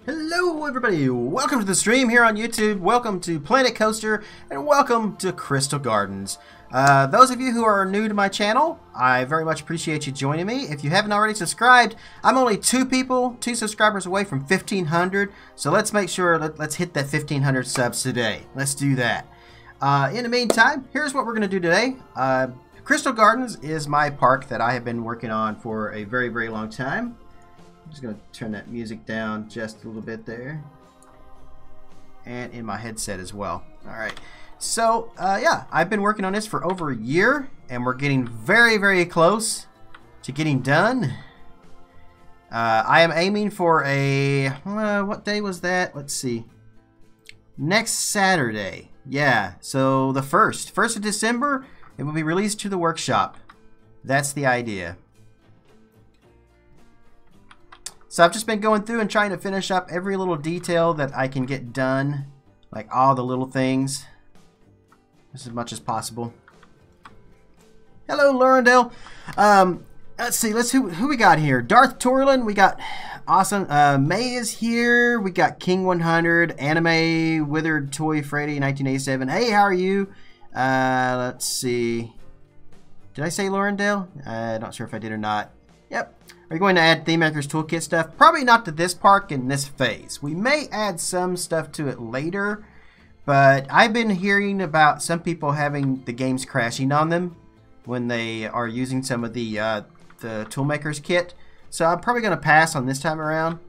Hello everybody, welcome to the stream here on YouTube, welcome to Planet Coaster, and welcome to Crystal Gardens. Those of you who are new to my channel, I very much appreciate you joining me. If you haven't already subscribed, I'm only two subscribers away from 1,500, so let's make sure, let's hit that 1,500 subs today. Let's do that. In the meantime, here's what we're going to do today. Crystal Gardens is my park that I have been working on for a very, very long time. I'm just going to turn that music down just a little bit there. And in my headset as well. Alright. So, yeah, I've been working on this for over a year. And we're getting very, very close to getting done. I am aiming for a... what day was that? Let's see. Next Saturday. Yeah, so the 1st of December, it will be released to the workshop. That's the idea. So I've just been going through and trying to finish up every little detail that I can get done. Like all the little things. As much as possible. Hello, Laurendale. Let's see. Who we got here? Darth Torlin. We got awesome. May is here. We got King 100. Anime Withered Toy Freddy 1987. Hey, how are you? Let's see. Did I say Laurendale? Not sure if I did or not. Yep. Are you going to add Theme Maker's Toolkit stuff? Probably not to this park in this phase. We may add some stuff to it later, but I've been hearing about some people having the games crashing on them when they are using some of the Toolmaker's kit. So I'm probably going to pass on this time around.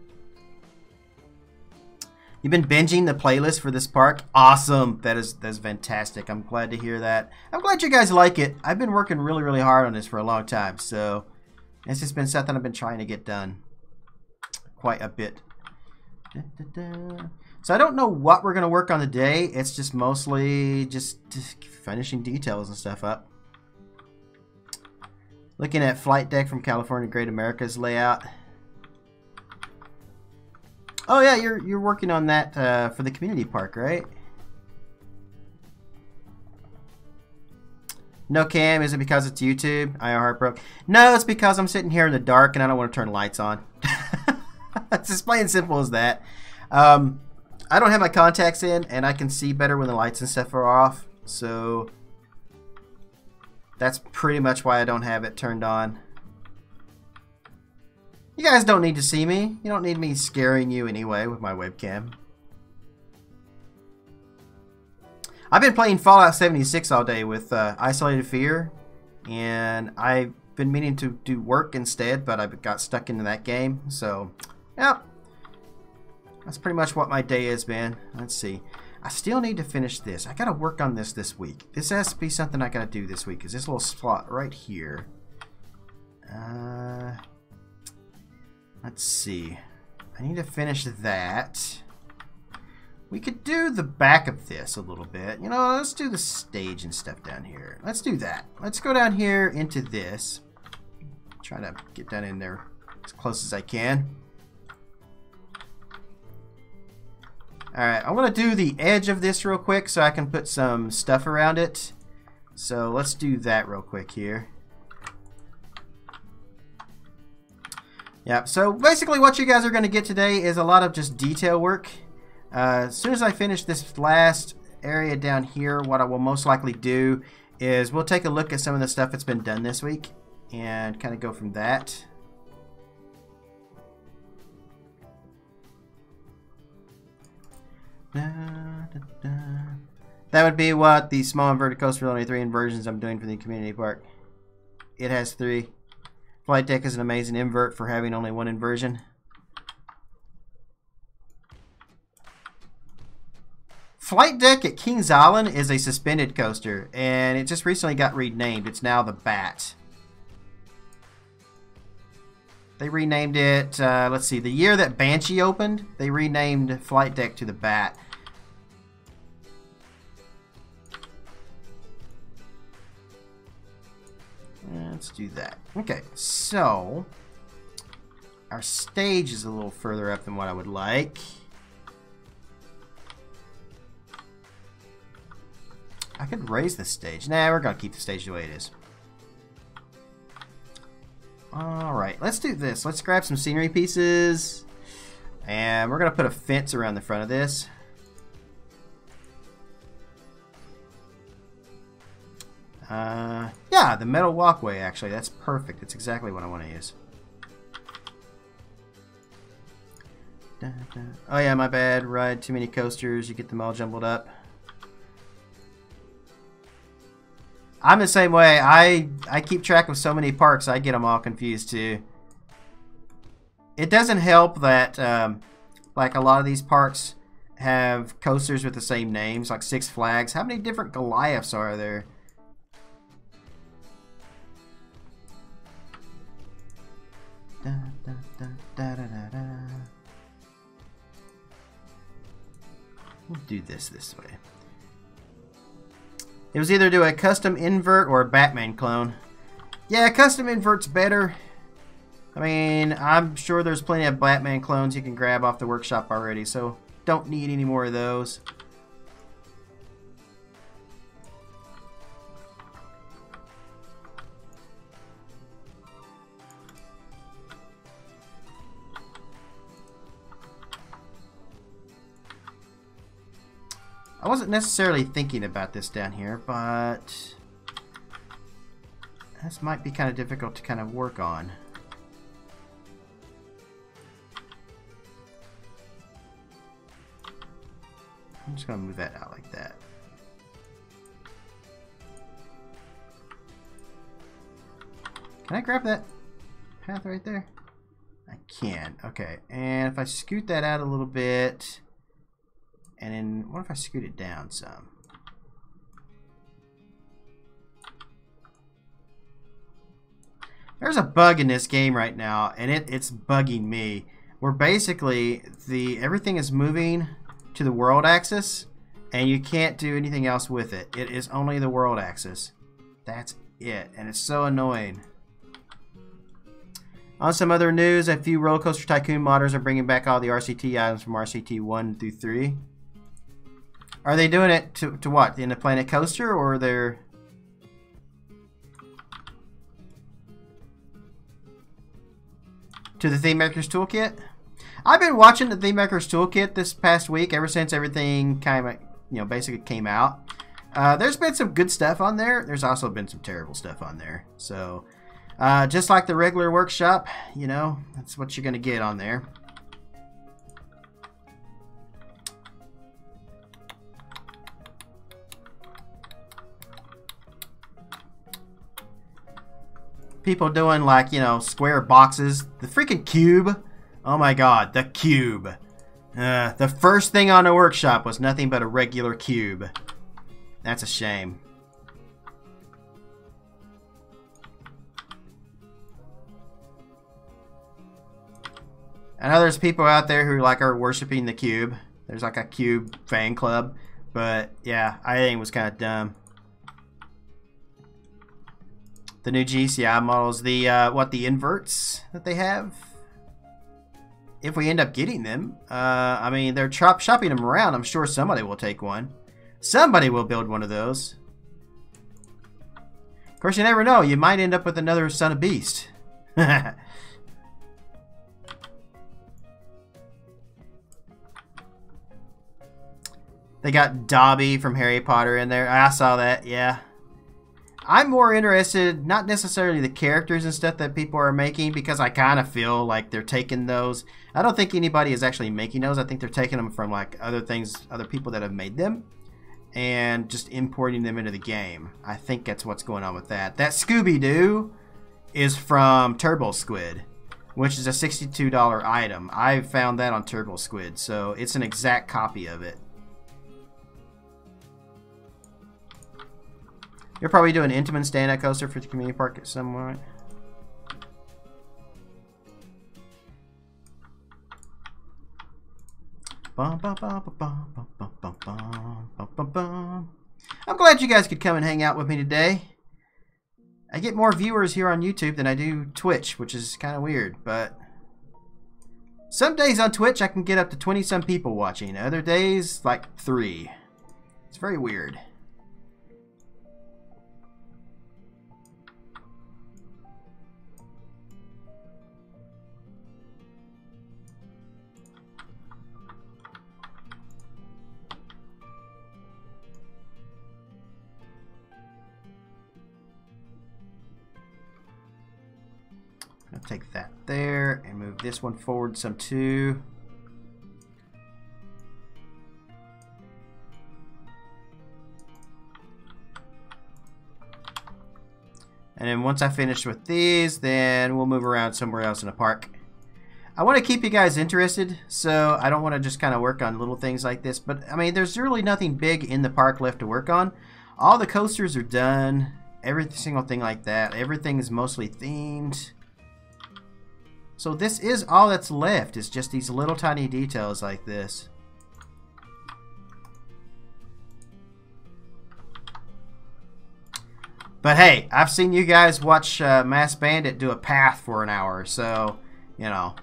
You've been binging the playlist for this park? Awesome. That's fantastic. I'm glad to hear that. I'm glad you guys like it. I've been working really, really hard on this for a long time, so... it's just been something I've been trying to get done quite a bit. So I don't know what we're going to work on today. It's just mostly just finishing details and stuff up. Looking at Flight Deck from California Great America's layout. Oh yeah, you're working on that for the community park, right? No cam, is it because it's YouTube? I heartbroke. No, it's because I'm sitting here in the dark and I don't want to turn lights on. It's as plain and simple as that. I don't have my contacts in and I can see better when the lights and stuff are off. So that's pretty much why I don't have it turned on. You guys don't need to see me. You don't need me scaring you anyway with my webcam. I've been playing Fallout 76 all day with Isolated Fear, and I've been meaning to do work instead, but I got stuck into that game, so, yeah. That's pretty much what my day has been. Let's see. I still need to finish this. I gotta work on this week. This has to be something I gotta do this week, is this little spot right here. Let's see. I need to finish that. We could do the back of this a little bit. You know, let's do the stage and stuff down here. Let's do that. Let's go down here into this. Try to get down in there as close as I can. Alright, I want to do the edge of this real quick so I can put some stuff around it. So let's do that real quick here. Yeah, so basically what you guys are going to get today is a lot of just detail work. As soon as I finish this last area down here, what I will most likely do is we'll take a look at some of the stuff that's been done this week and kind of go from that. That would be what the small inverted coaster, only 3 inversions I'm doing for the community park. It has 3. Flight Deck is an amazing invert for having only 1 inversion. Flight Deck at Kings Island is a suspended coaster, and it just recently got renamed. It's now the Bat. They renamed it, let's see, the year that Banshee opened, they renamed Flight Deck to the Bat. Let's do that. Okay, so our stage is a little further up than what I would like. I could raise the stage. Nah, we're going to keep the stage the way it is. Alright, let's do this. Let's grab some scenery pieces. And we're going to put a fence around the front of this. Yeah, the metal walkway, actually. That's perfect. That's exactly what I want to use. Oh yeah, my bad. Ride too many coasters. You get them all jumbled up. I'm the same way. I keep track of so many parks, I get them all confused too. It doesn't help that like a lot of these parks have coasters with the same names, like Six Flags. How many different Goliaths are there? Da, da, da, da, da, da, da. We'll do this way. It was either do a custom invert or a Batman clone. Yeah, custom invert's better. I mean, I'm sure there's plenty of Batman clones you can grab off the workshop already, so don't need any more of those. I wasn't necessarily thinking about this down here, but this might be kind of difficult to kind of work on. I'm just going to move that out like that. Can I grab that path right there? I can. Okay. And if I scoot that out a little bit, and then what if I scoot it down some? There's a bug in this game right now, and it's bugging me. Where basically everything is moving to the world axis, and you can't do anything else with it. It is only the world axis. That's it, and it's so annoying. On some other news, a few Roller Coaster Tycoon modders are bringing back all the RCT items from RCT 1 through 3. Are they doing it to what? In the Planet Coaster, or they're... to the Theme Maker's Toolkit? I've been watching the Theme Maker's Toolkit this past week, ever since everything kind of, you know, basically came out. There's been some good stuff on there. There's also been some terrible stuff on there. So, just like the regular workshop, you know, that's what you're going to get on there. People doing, like, you know, square boxes. The freaking cube. Oh my god, the cube. The first thing on the workshop was nothing but a regular cube. That's a shame. I know there's people out there who like are worshiping the cube. There's like a cube fan club. But yeah, I think it was kind of dumb. The new GCI models, the the inverts that they have. If we end up getting them, I mean, they're shopping them around. I'm sure somebody will take one. Somebody will build one of those. Of course, you never know. You might end up with another Son of Beast. They got Dobby from Harry Potter in there. I saw that, yeah. I'm more interested, not necessarily the characters and stuff that people are making, because I kind of feel like they're taking those. I don't think anybody is actually making those. I think they're taking them from like other things, other people that have made them, and just importing them into the game. I think that's what's going on with that. That Scooby-Doo is from Turbo Squid, which is a $62 item. I found that on Turbo Squid, so it's an exact copy of it. You're probably doing an Intamin stand-up coaster for the community park at some point. I'm glad you guys could come and hang out with me today. I get more viewers here on YouTube than I do Twitch, which is kind of weird, but some days on Twitch I can get up to 20-some people watching. Other days, like 3. It's very weird. I'll take that there and move this one forward some too. And then once I finish with these, then we'll move around somewhere else in the park. I want to keep you guys interested, so I don't want to just kind of work on little things like this. But, I mean, there's really nothing big in the park left to work on. All the coasters are done. Every single thing like that. Everything is mostly themed. So this is all that's left. It's just these little tiny details like this. But hey, I've seen you guys watch Mass Bandit do a path for an hour, so, you know.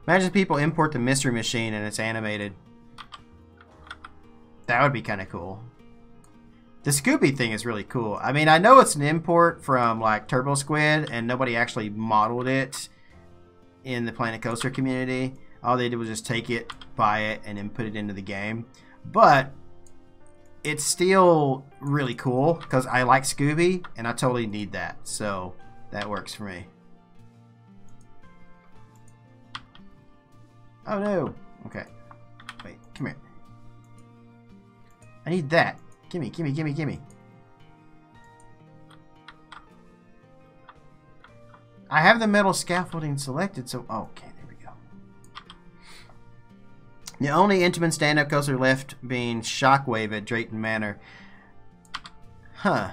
Imagine people import the Mystery Machine and it's animated. That would be kind of cool. The Scooby thing is really cool. I mean, I know it's an import from like Turbo Squid and nobody actually modeled it in the Planet Coaster community. All they did was just take it, buy it, and then put it into the game. But it's still really cool because I like Scooby and I totally need that. So that works for me. Oh no. Okay. Wait, come here. I need that. Gimme, gimme, gimme, gimme. I have the metal scaffolding selected, so... Oh, okay, there we go. The only Intamin stand-up coaster left being Shockwave at Drayton Manor. Huh.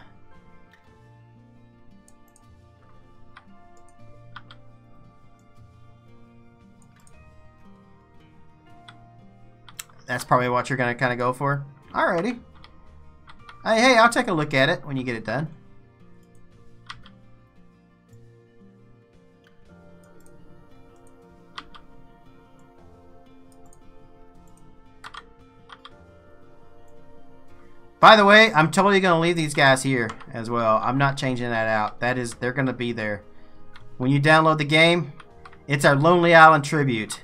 That's probably what you're going to kind of go for? Alrighty. Hey, I'll take a look at it when you get it done. By the way, I'm totally going to leave these guys here as well. I'm not changing that out. They're going to be there. When you download the game, it's our Lonely Island tribute.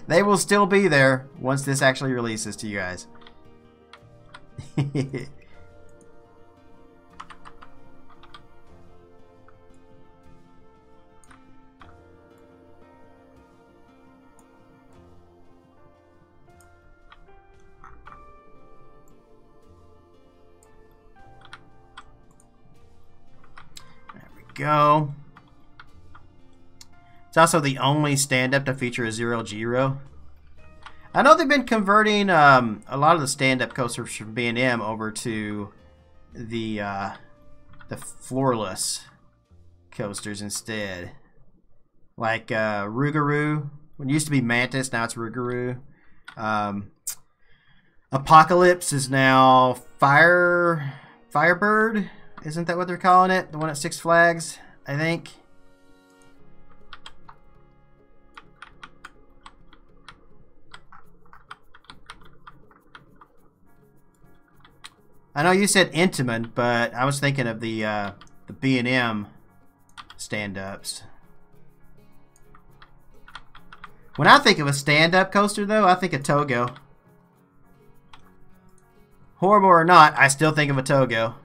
They will still be there once this actually releases to you guys. Go. It's also the only stand-up to feature a Zero Gyro. I know they've been converting a lot of the stand-up coasters from B&M over to the floorless coasters instead. Like Rougarou. It used to be Mantis, now it's Rougarou. Apocalypse is now Firebird. Isn't that what they're calling it? The one at Six Flags, I think. I know you said Intamin, but I was thinking of the B&M stand-ups. When I think of a stand-up coaster, though, I think of Togo. Horrible or not, I still think of a Togo.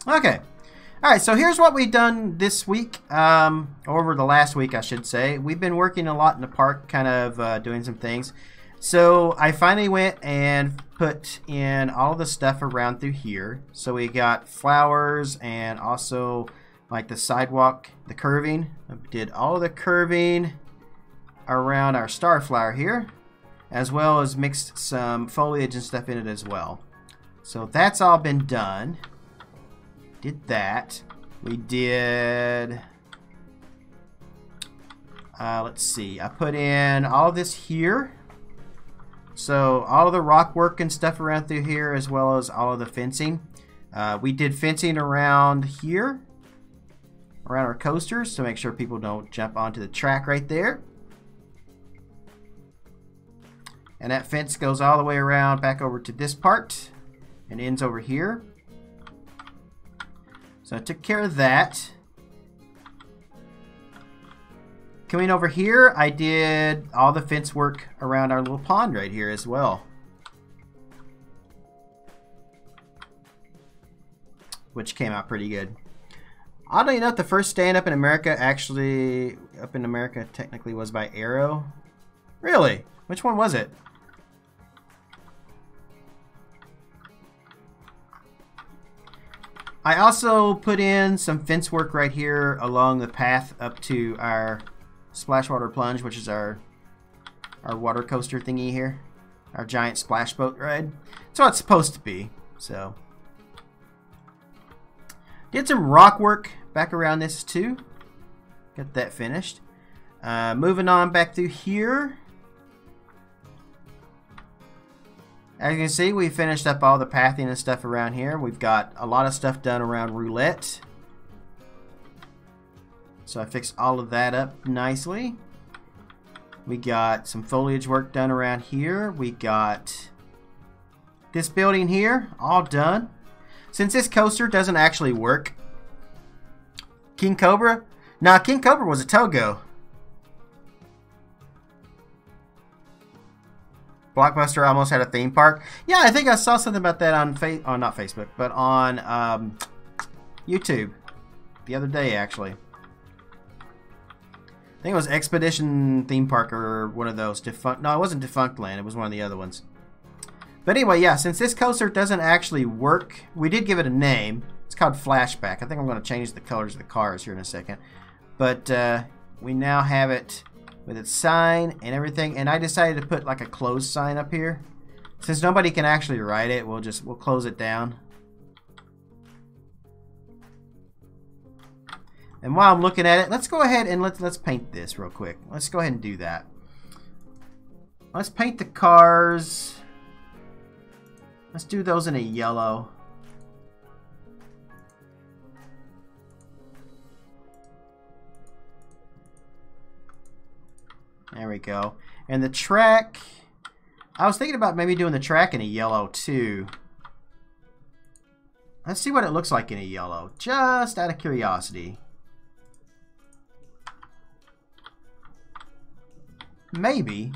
Okay. Alright, so here's what we've done this week, over the last week I should say. We've been working a lot in the park, kind of doing some things. So I finally went and put in all the stuff around through here. So we got flowers and also like the sidewalk, the curving. I did all the curving around our Starflower here, as well as mixed some foliage and stuff in it as well. So that's all been done. Did that. We did, let's see, I put in all this here. So all of the rock work and stuff around through here, as well as all of the fencing. We did fencing around here, around our coasters, to make sure people don't jump onto the track right there. And that fence goes all the way around back over to this part and ends over here. So I took care of that. Coming over here, I did all the fence work around our little pond right here as well, which came out pretty good. Oddly enough, the first stand up in America technically was by Arrow. Really? Which one was it? I also put in some fence work right here along the path up to our Splash Water Plunge, which is our water coaster thingy here. Our giant splash boat ride. That's what it's supposed to be. So did some rock work back around this too. Got that finished. Moving on back through here. As you can see, we finished up all the pathing and stuff around here. We've got a lot of stuff done around roulette. So I fixed all of that up nicely. We got some foliage work done around here. We got this building here all done. Since this coaster doesn't actually work, King Cobra? Nah, King Cobra was a Togo. Blockbuster almost had a theme park. Yeah, I think I saw something about that on not Facebook, but on YouTube the other day, actually. I think it was Expedition Theme Park or one of those. No, it wasn't Defunct Land. It was one of the other ones. But anyway, yeah, since this coaster doesn't actually work, we did give it a name. It's called Flashback. I think I'm going to change the colors of the cars here in a second. But we now have it with its sign and everything. And I decided to put like a closed sign up here. Since nobody can actually ride it, we'll close it down. And while I'm looking at it, let's go ahead and let's paint this real quick. Let's go ahead and do that. Let's paint the cars. Let's do those in a yellow. There we go. And the track, I was thinking about maybe doing the track in a yellow too. Let's see what it looks like in a yellow, just out of curiosity. Maybe.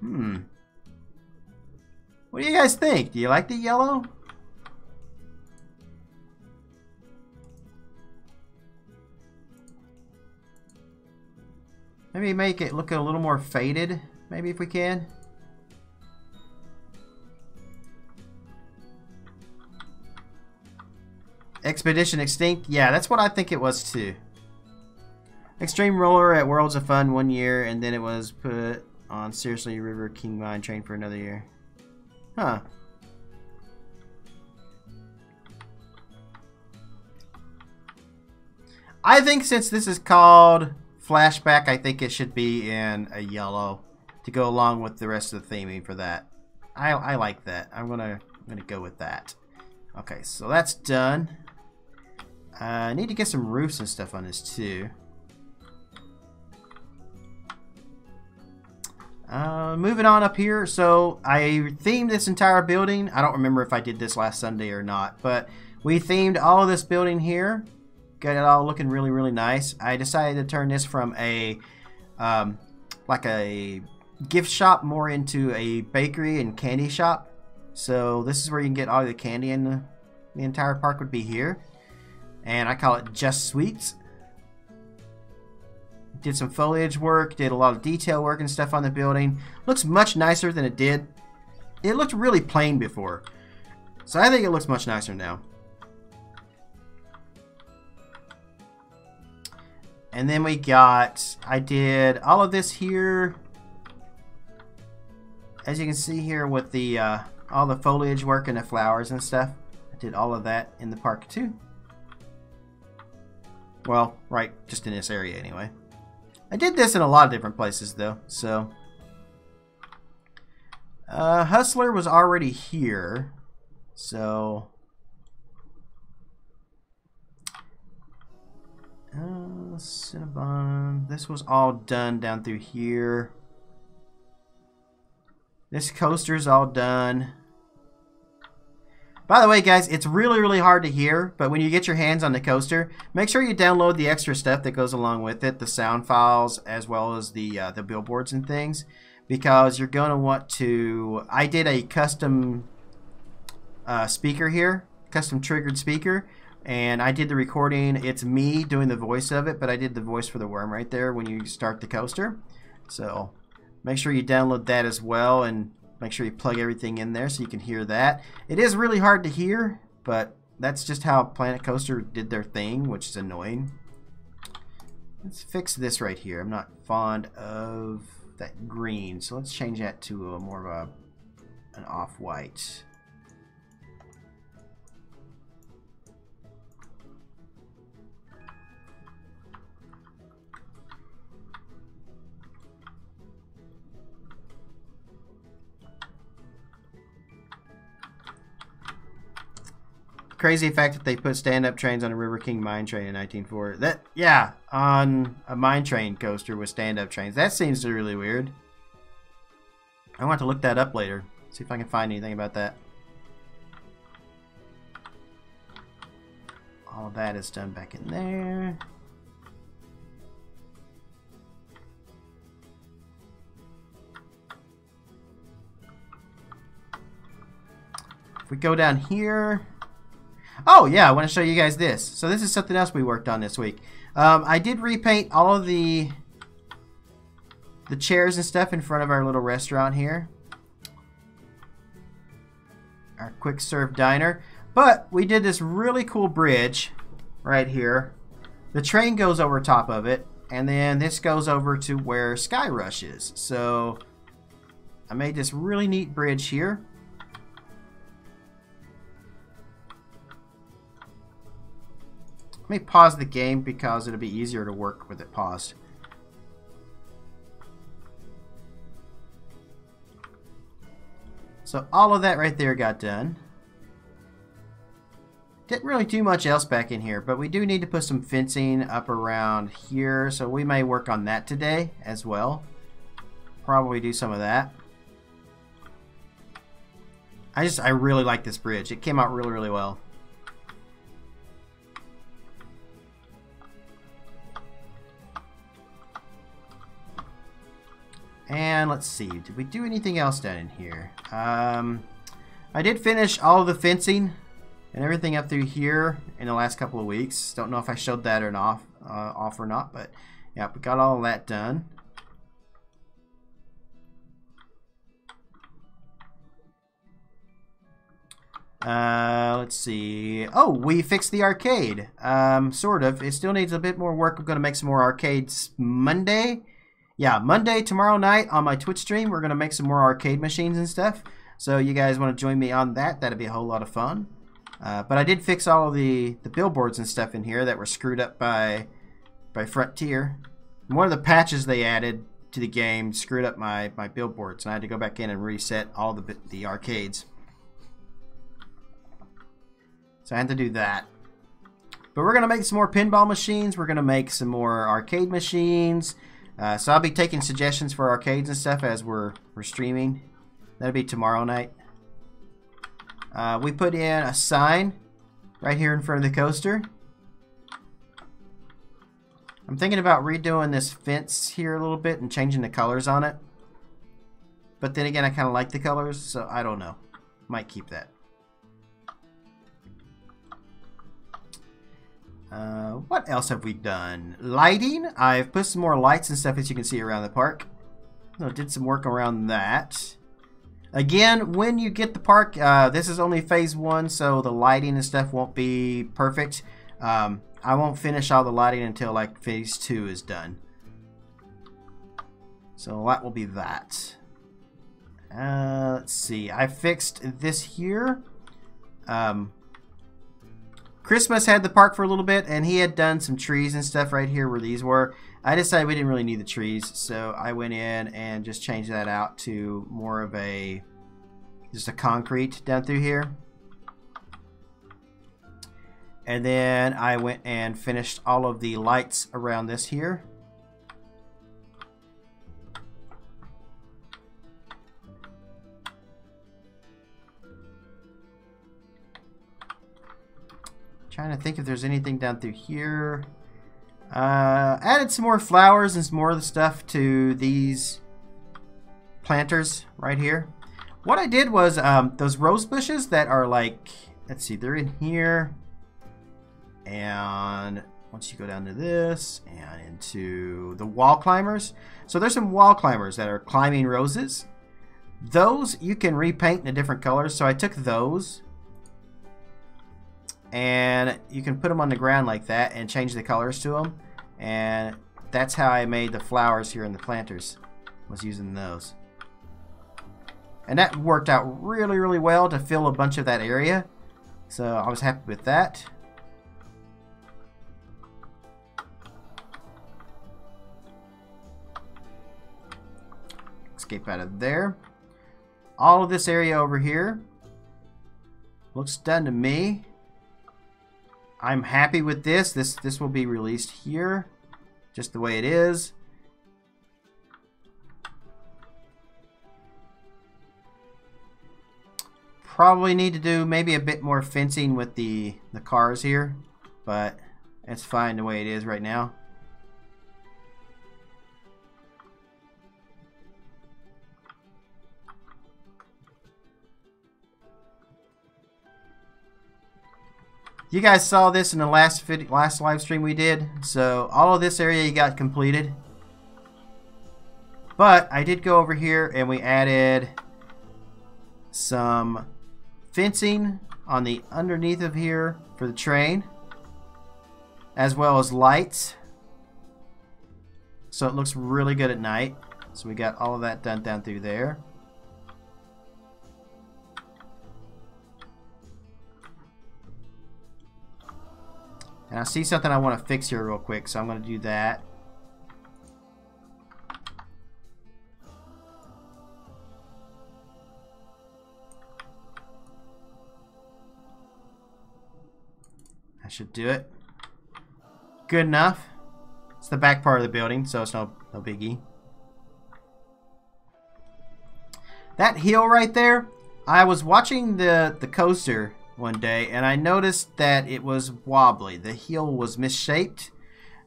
What do you guys think? Do you like the yellow? Maybe make it look a little more faded, maybe if we can. Expedition Extinct? Yeah, that's what I think it was too. Extreme Roller at Worlds of Fun 1 year, and then it was put on Seriously River King Mine Train for another year. Huh. I think since this is called Flashback, I think it should be in a yellow to go along with the rest of the theming for that. I like that. I'm gonna go with that. Okay, so that's done. I need to get some roofs and stuff on this too. Moving on up here, so I themed this entire building. I don't remember if I did this last Sunday or not, but we themed all of this building here. Got it all looking really, really nice. I decided to turn this from a like a gift shop more into a bakery and candy shop. So this is where you can get all the candy in the entire park would be here. And I call it Just Sweets. Did some foliage work, did a lot of detail work and stuff on the building. Looks much nicer than it did. It looked really plain before. So I think it looks much nicer now. And then we got, I did all of this here. As you can see here with the all the foliage work and the flowers and stuff. I did all of that in the park too. Well, right, just in this area anyway. I did this in a lot of different places though, so. Hustler was already here, so Cinnabon. This was all done down through here. This coaster's all done. By the way, guys, it's really hard to hear, but when you get your hands on the coaster, make sure you download the extra stuff that goes along with it, the sound files as well as the billboards and things, because you're going to want to... I did a custom speaker here, custom triggered speaker, and I did the recording. It's me doing the voice of it, but I did the voice for the worm right there when you start the coaster. So make sure you download that as well, and make sure you plug everything in there so you can hear that. It is really hard to hear, but that's just how Planet Coaster did their thing, which is annoying. Let's fix this right here. I'm not fond of that green, so let's change that to a more of an off-white. Crazy fact that they put stand-up trains on a River King mine train in 1904. That, yeah, on a mine train coaster with stand-up trains. That seems really weird. I want to look that up later. See if I can find anything about that. All that is done back in there. If we go down here... Oh yeah, I want to show you guys this. So this is something else we worked on this week. I did repaint all of the chairs and stuff in front of our little restaurant here. Our quick serve diner. But we did this really cool bridge right here. The train goes over top of it, and then this goes over to where Sky Rush is. So I made this really neat bridge here. Let me pause the game because it'll be easier to work with it paused. So all of that right there got done. Didn't really do much else back in here, but we do need to put some fencing up around here, so we may work on that today as well. Probably do some of that. I really like this bridge. It came out really well. And let's see, did we do anything else down in here? I did finish all of the fencing and everything up through here in the last couple of weeks. Don't know if I showed that or not, off or not, but yeah, we got all of that done. Let's see. Oh, we fixed the arcade. Sort of. It still needs a bit more work. I'm going to make some more arcades Monday. Yeah, Monday, tomorrow night on my Twitch stream, we're going to make some more arcade machines and stuff. So you guys want to join me on that? That'd be a whole lot of fun. But I did fix all of the billboards and stuff in here that were screwed up by Frontier. And one of the patches they added to the game screwed up my billboards, and I had to go back in and reset all the arcades. So I had to do that. But we're going to make some more pinball machines. We're going to make some more arcade machines. So I'll be taking suggestions for arcades and stuff as we're streaming. That'll be tomorrow night. We put in a sign right here in front of the coaster. I'm thinking about redoing this fence here a little bit and changing the colors on it. But then again, I kind of like the colors, so I don't know. Might keep that. What else have we done? Lighting. I've put some more lights and stuff as you can see around the park. So did some work around that. Again, when you get the park, this is only phase 1, so the lighting and stuff won't be perfect. I won't finish all the lighting until like phase 2 is done. So that will be that. Let's see. I fixed this here. Christmas had the park for a little bit, and he had done some trees and stuff right here where these were. I decided we didn't really need the trees, so I went in and just changed that out to more of a just a concrete down through here. And then I went and finished all of the lights around this here. Trying to think if there's anything down through here. Added some more flowers and some more of the stuff to these planters right here. What I did was those rose bushes that are like, let's see, they're in here. And once you go down to this and into the wall climbers. So there's some wall climbers that are climbing roses. Those you can repaint in different colors. So I took those and you can put them on the ground like that and change the colors to them. And that's how I made the flowers here in the planters, was using those. And that worked out really, really well to fill a bunch of that area. So I was happy with that. Escape out of there. All of this area over here looks done to me. I'm happy with this. This will be released here, just the way it is. Probably need to do maybe a bit more fencing with the cars here, but it's fine the way it is right now. You guys saw this in the last live stream we did, so all of this area got completed. But I did go over here and we added some fencing on the underneath of here for the train, as well as lights, so it looks really good at night. So we got all of that done down through there. And I see something I want to fix here real quick, so I'm going to do that. I should do it. Good enough. It's the back part of the building, so it's no biggie. That hill right there, I was watching the coaster one day and I noticed that it was wobbly. The heel was misshaped,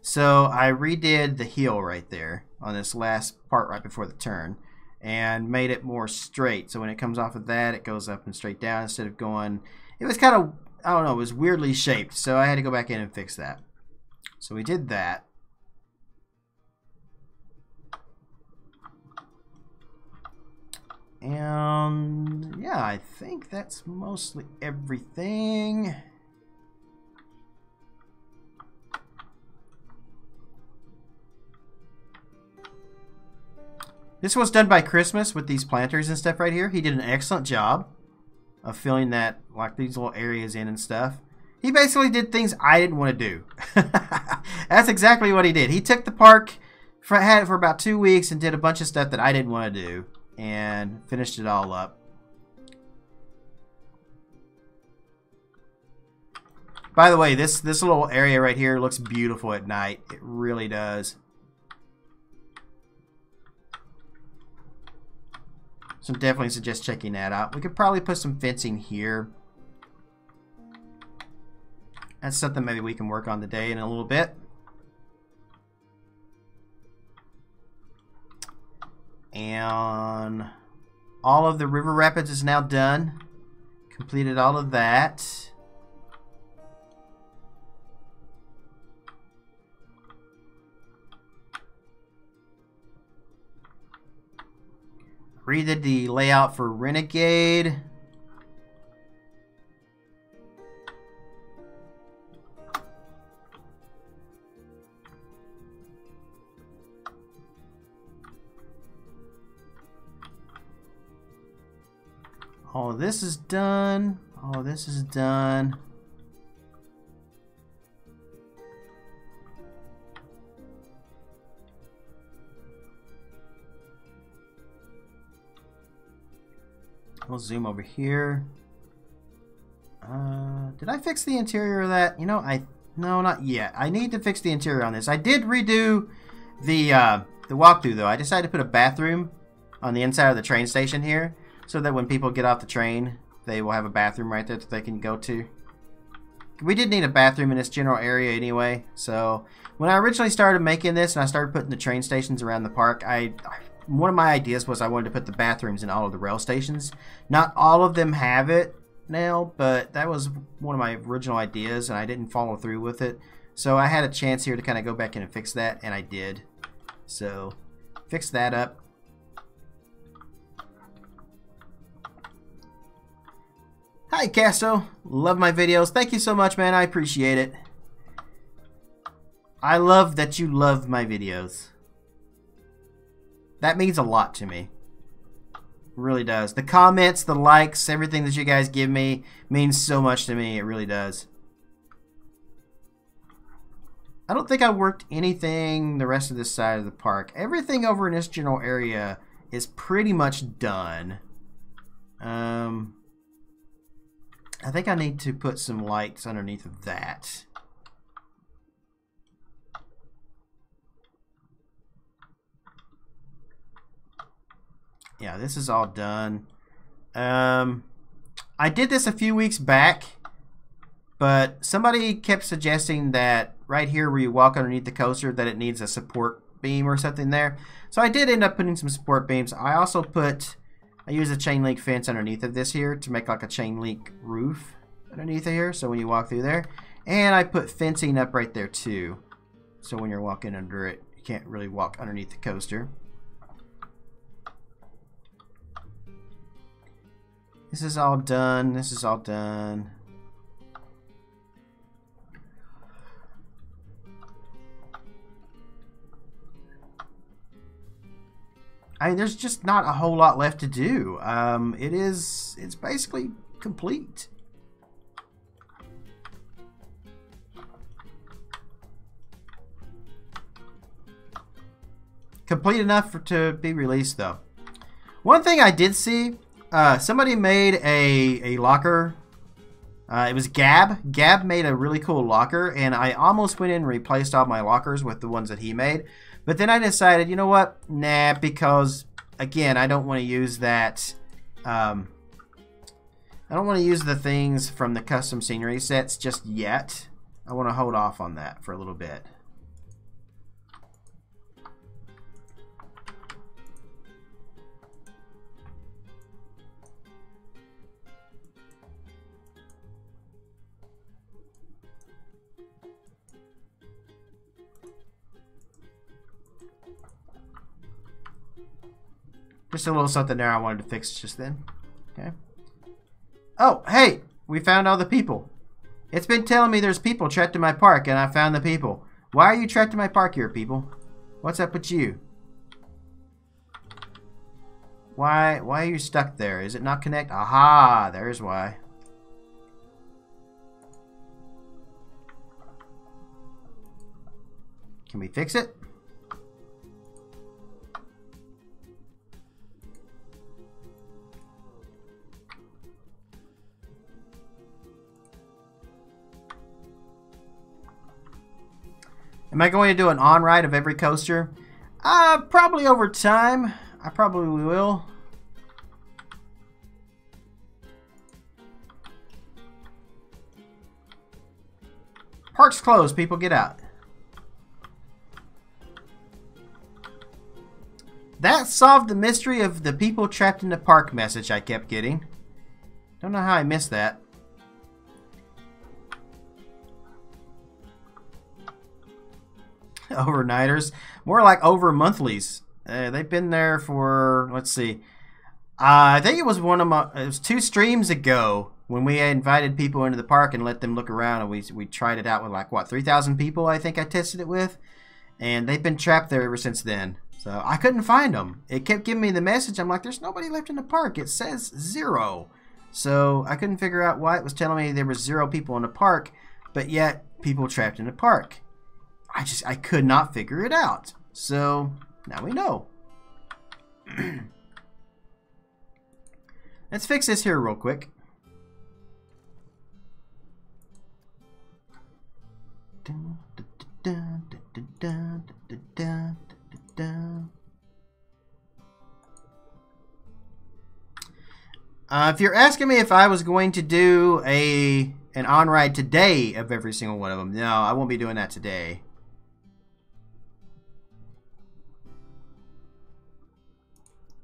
so I redid the heel right there on this last part right before the turn and made it more straight, so when it comes off of that it goes up and straight down instead of going, it was kind of, I don't know, it was weirdly shaped, so I had to go back in and fix that. So we did that. And yeah, I think that's mostly everything. This was done by Christmas with these planters and stuff right here. He did an excellent job of filling that, like these little areas in and stuff. He basically did things I didn't want to do. That's exactly what he did. He took the park, had it for about 2 weeks and did a bunch of stuff that I didn't want to do, and finished it all up. By the way, this little area right here looks beautiful at night. It really does. So definitely suggest checking that out. We could probably put some fencing here. That's something maybe we can work on today in a little bit. And all of the river rapids is now done. Completed all of that. Redid the layout for Renegade. All of this is done. All of this is done. We'll zoom over here. Did I fix the interior of that? You know, no, not yet. I need to fix the interior on this. I did redo the walkthrough, though. I decided to put a bathroom on the inside of the train station here, so that when people get off the train, they will have a bathroom right there that they can go to. We did need a bathroom in this general area anyway, so when I originally started making this and I started putting the train stations around the park, one of my ideas was I wanted to put the bathrooms in all of the rail stations. Not all of them have it now, but that was one of my original ideas and I didn't follow through with it. So I had a chance here to kind of go back in and fix that, and I did. So fix that up. Hi Casto, love my videos. Thank you so much, man. I appreciate it. I love that you love my videos. That means a lot to me. It really does. The comments, the likes, everything that you guys give me means so much to me. It really does. I don't think I worked anything the rest of this side of the park. Everything over in this general area is pretty much done. I think I need to put some lights underneath of that. Yeah, this is all done. I did this a few weeks back, but somebody kept suggesting that right here where you walk underneath the coaster that it needs a support beam or something there. So I did end up putting some support beams. I also I use a chain link fence underneath of this here to make like a chain link roof underneath of here, so when you walk through there. And I put fencing up right there too, so when you're walking under it, you can't really walk underneath the coaster. This is all done. This is all done. There's just not a whole lot left to do. It's basically complete. Complete enough to be released, though. One thing I did see, somebody made a locker. It was Gab. Gab made a really cool locker, and I almost went in and replaced all my lockers with the ones that he made. But then I decided, you know what? Nah, because, again, I don't want to use that. I don't want to use the things from the custom scenery sets just yet. I want to hold off on that for a little bit. Just a little something there I wanted to fix just then. Okay. Oh, hey! We found all the people. It's been telling me there's people trapped in my park, and I found the people. Why are you trapped in my park here, people? What's up with you? Why are you stuck there? Is it not connect? Aha! There's why. Can we fix it? Am I going to do an on-ride of every coaster? Probably over time. I probably will. Park's closed. People get out. That solved the mystery of the people trapped in the park message I kept getting. Don't know how I missed that. Overnighters, more like over monthlies. They've been there for, let's see, I think it was it was 2 streams ago when we invited people into the park and let them look around, and we tried it out with like what, 3,000 people I think I tested it with, and they've been trapped there ever since then. So I couldn't find them. It kept giving me the message. I'm like, there's nobody left in the park. It says 0. So I couldn't figure out why it was telling me there was 0 people in the park, but yet people trapped in the park. I could not figure it out. So now we know. Let's fix this here real quick. If you're asking me if I was going to do an on-ride today of every single one of them, no, I won't be doing that today.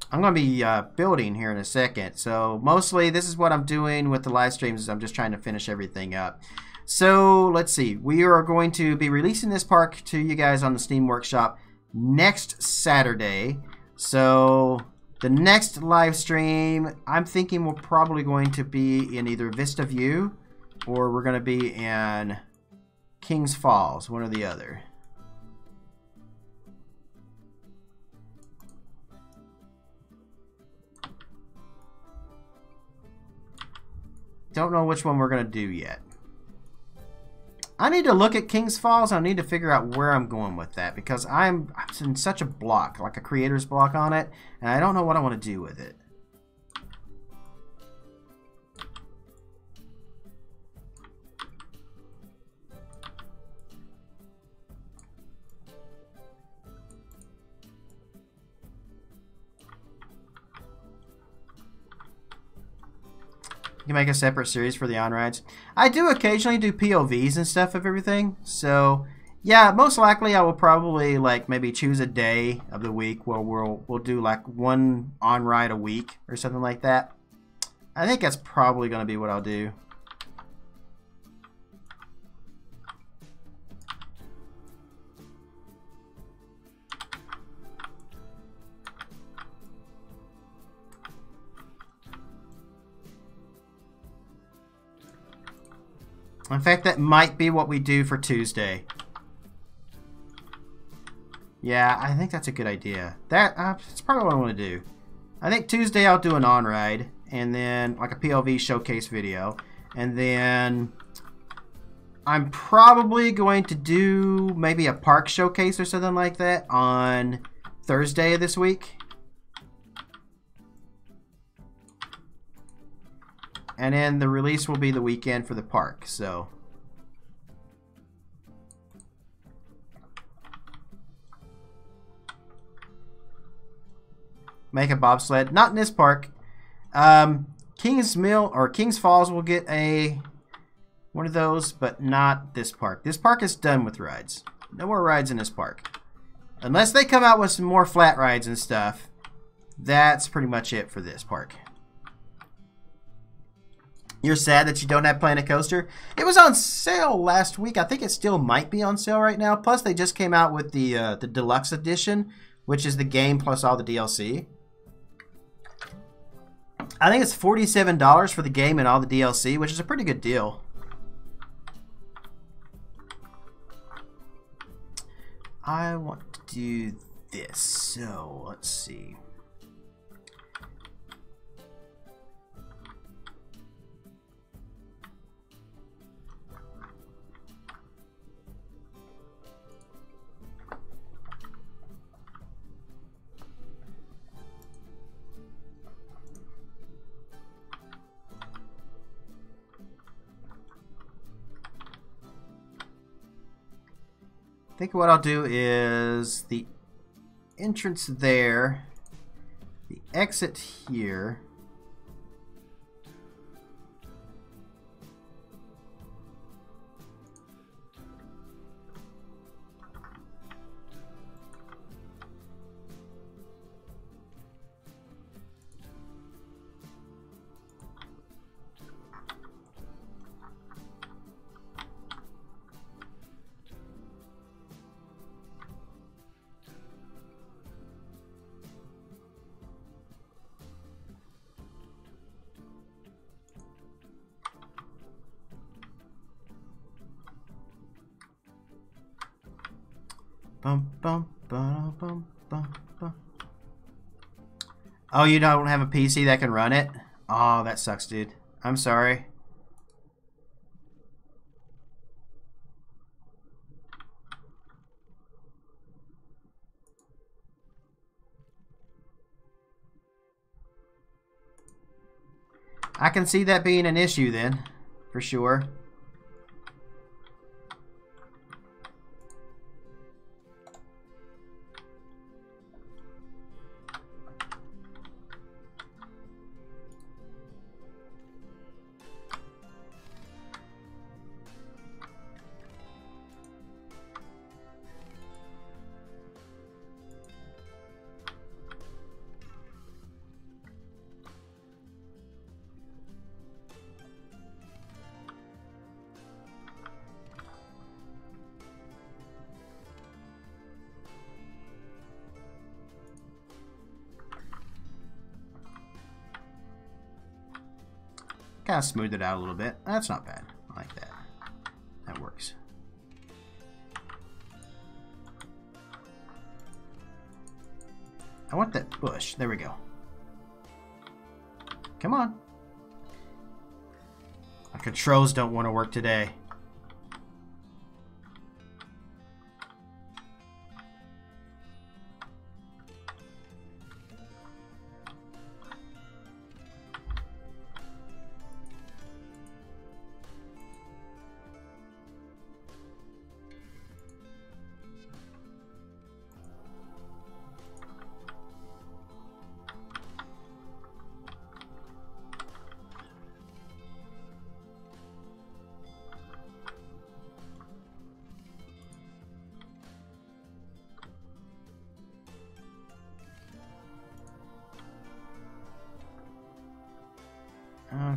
I'm going to be building here in a second. So mostly this is what I'm doing with the live streams is I'm just trying to finish everything up. So let's see. We are going to be releasing this park to you guys on the Steam Workshop next Saturday. So the next live stream, I'm thinking we're probably going to be in either Vista View or we're going to be in Kings Falls, one or the other. Don't know which one we're going to do yet. I need to look at Kings Falls. I need to figure out where I'm going with that because I'm in such a block, like a creator's block on it, and I don't know what I want to do with it. You can make a separate series for the on-rides. I do occasionally do POVs and stuff of everything. So, yeah, most likely I will probably like maybe choose a day of the week where we'll do like one on-ride a week or something like that. I think that's probably going to be what I'll do. In fact, that might be what we do for Tuesday. Yeah, I think that's a good idea. That's probably what I want to do. I think Tuesday I'll do an on-ride, and then like a PLV showcase video. And then I'm probably going to do maybe a park showcase or something like that on Thursday of this week. And then the release will be the weekend for the park, so. Make a bobsled. Not in this park. Kings Mill or Kings Falls will get one of those, but not this park. This park is done with rides. No more rides in this park. Unless they come out with some more flat rides and stuff, that's pretty much it for this park. You're sad that you don't have Planet Coaster? It was on sale last week. I think it still might be on sale right now. Plus, they just came out with the deluxe edition, which is the game plus all the DLC. I think it's $47 for the game and all the DLC, which is a pretty good deal. I want to do this, so let's see. I think what I'll do is the entrance there, the exit here. Bum, bum, bum, bum, bum, bum. Oh, you don't have a PC that can run it? Oh, that sucks, dude. I'm sorry. I can see that being an issue then, for sure. Kind of smooth it out a little bit. That's not bad. I like that. That works. I want that bush. There we go. Come on. My controls don't want to work today.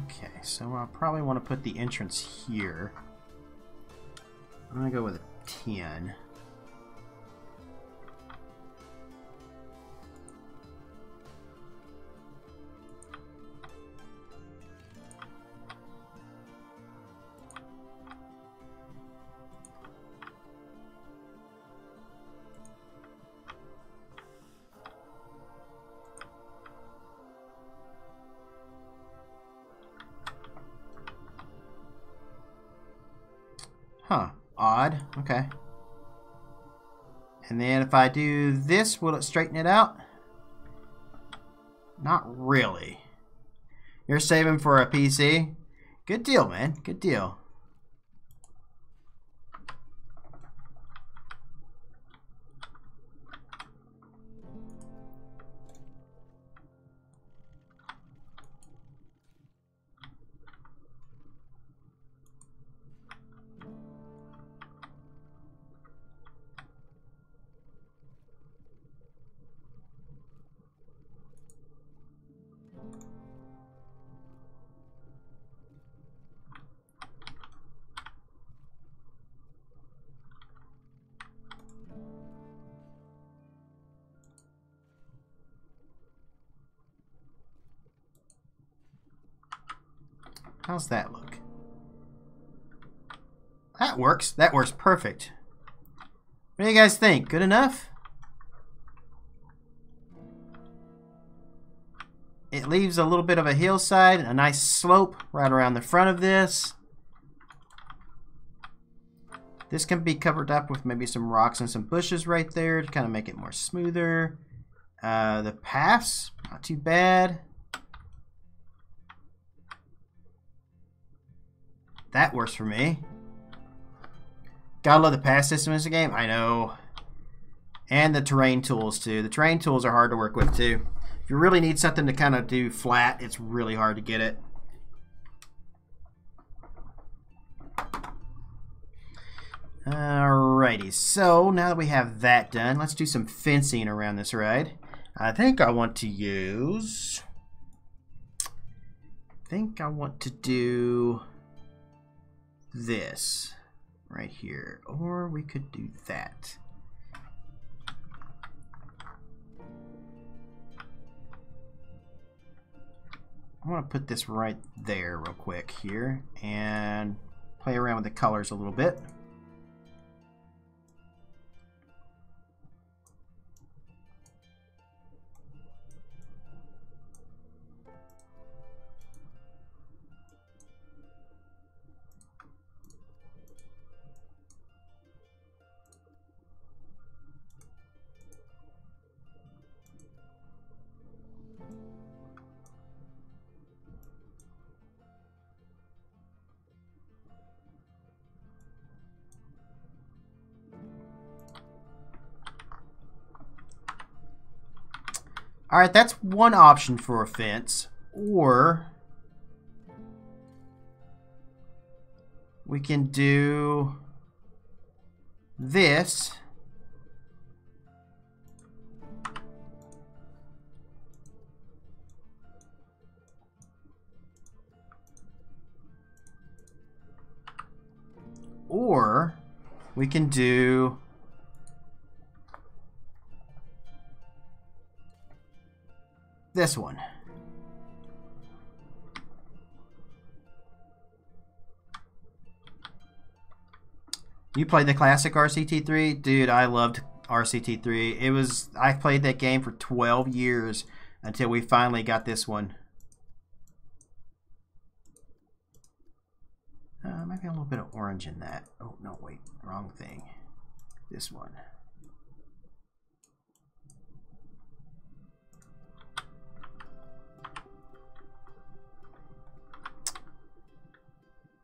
Okay, so I'll probably want to put the entrance here. I'm going to go with a 10. Huh, odd. Okay. And then if I do this, will it straighten it out? Not really. You're saving for a PC? Good deal, man. Good deal. How's that look? That works. That works perfect. What do you guys think? Good enough? It leaves a little bit of a hillside, a nice slope right around the front of this. This can be covered up with maybe some rocks and some bushes right there to kind of make it more smoother. The paths, not too bad. That works for me. Gotta love the path system in this game. I know. And the terrain tools too. The terrain tools are hard to work with too. If you really need something to kind of do flat, it's really hard to get it. Alrighty, so now that we have that done, let's do some fencing around this ride. I think I want to use... do this right here, or we could do that. I want to put this right there real quick here and play around with the colors a little bit. Alright, that's one option for a fence. Or we can do this. Or we can do this one. You played the classic RCT3? Dude, I loved RCT3. I played that game for 12 years until we finally got this one. Maybe a little bit of orange in that. Oh, no, wait. Wrong thing. This one.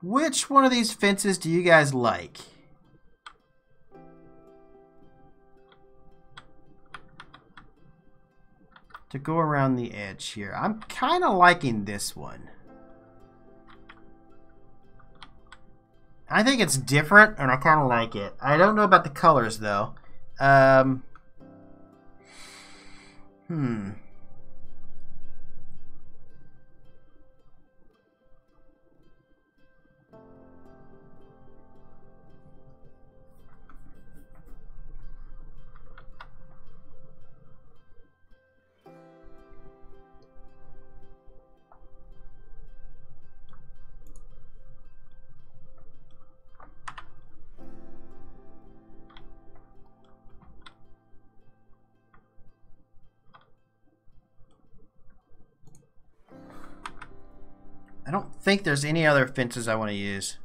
Which one of these fences do you guys like? To go around the edge here. I'm kind of liking this one. I think it's different, and I kind of like it. I don't know about the colors, though. I don't think there's any other fences I want to use.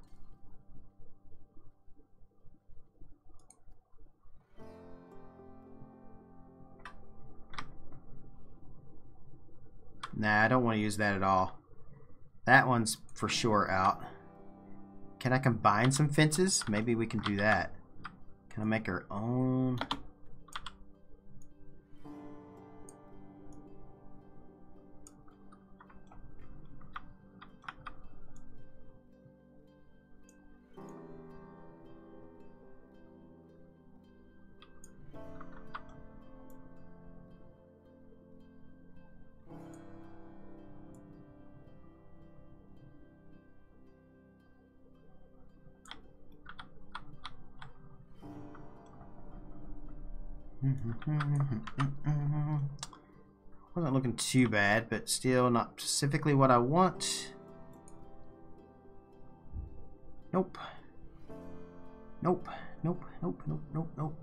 Nah, I don't want to use that at all. That one's for sure out. Can I combine some fences? Maybe we can do that. Can I make our own? Wasn't looking too bad, but still not specifically what I want. Nope. Nope. Nope. Nope. Nope. Nope. Nope.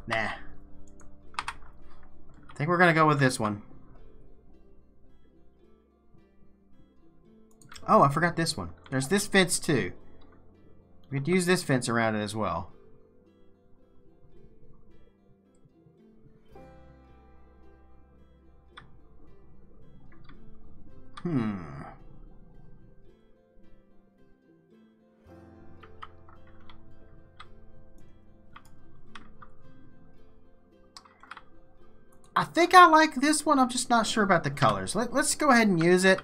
Nah. I think we're going to go with this one. Oh, I forgot this one. There's this fence too. We could use this fence around it as well. I think I like this one. I'm just not sure about the colors. Let's go ahead and use it.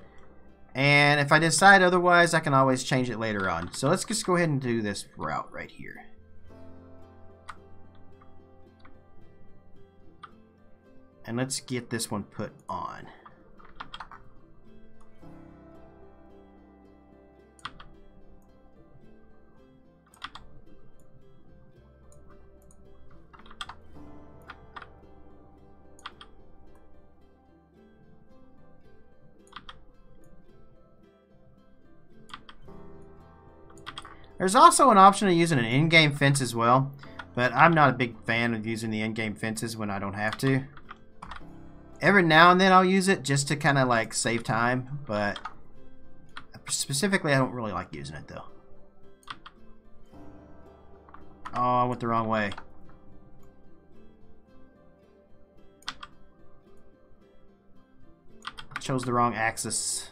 And if I decide otherwise, I can always change it later on. So let's just go ahead and do this route right here. And let's get this one put on. There's also an option of using an in-game fence as well, but I'm not a big fan of using the in-game fences when I don't have to. Every now and then I'll use it just to kind of like save time, but specifically I don't really like using it though. Oh, I went the wrong way. Chose the wrong axis.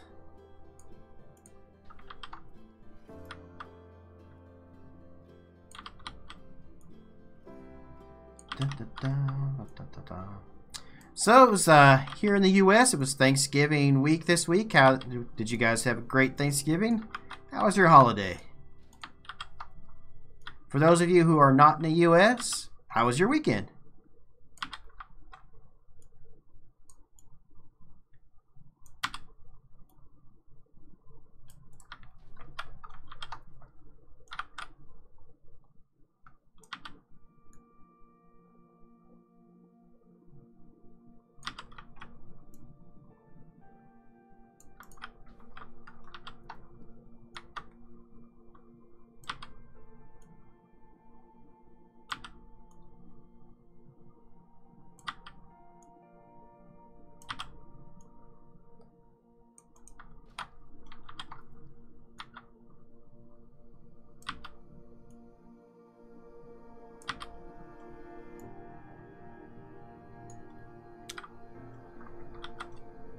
So it was here in the U.S. It was Thanksgiving week this week. How did you guys have a great Thanksgiving? How was your holiday? For those of you who are not in the U.S., how was your weekend?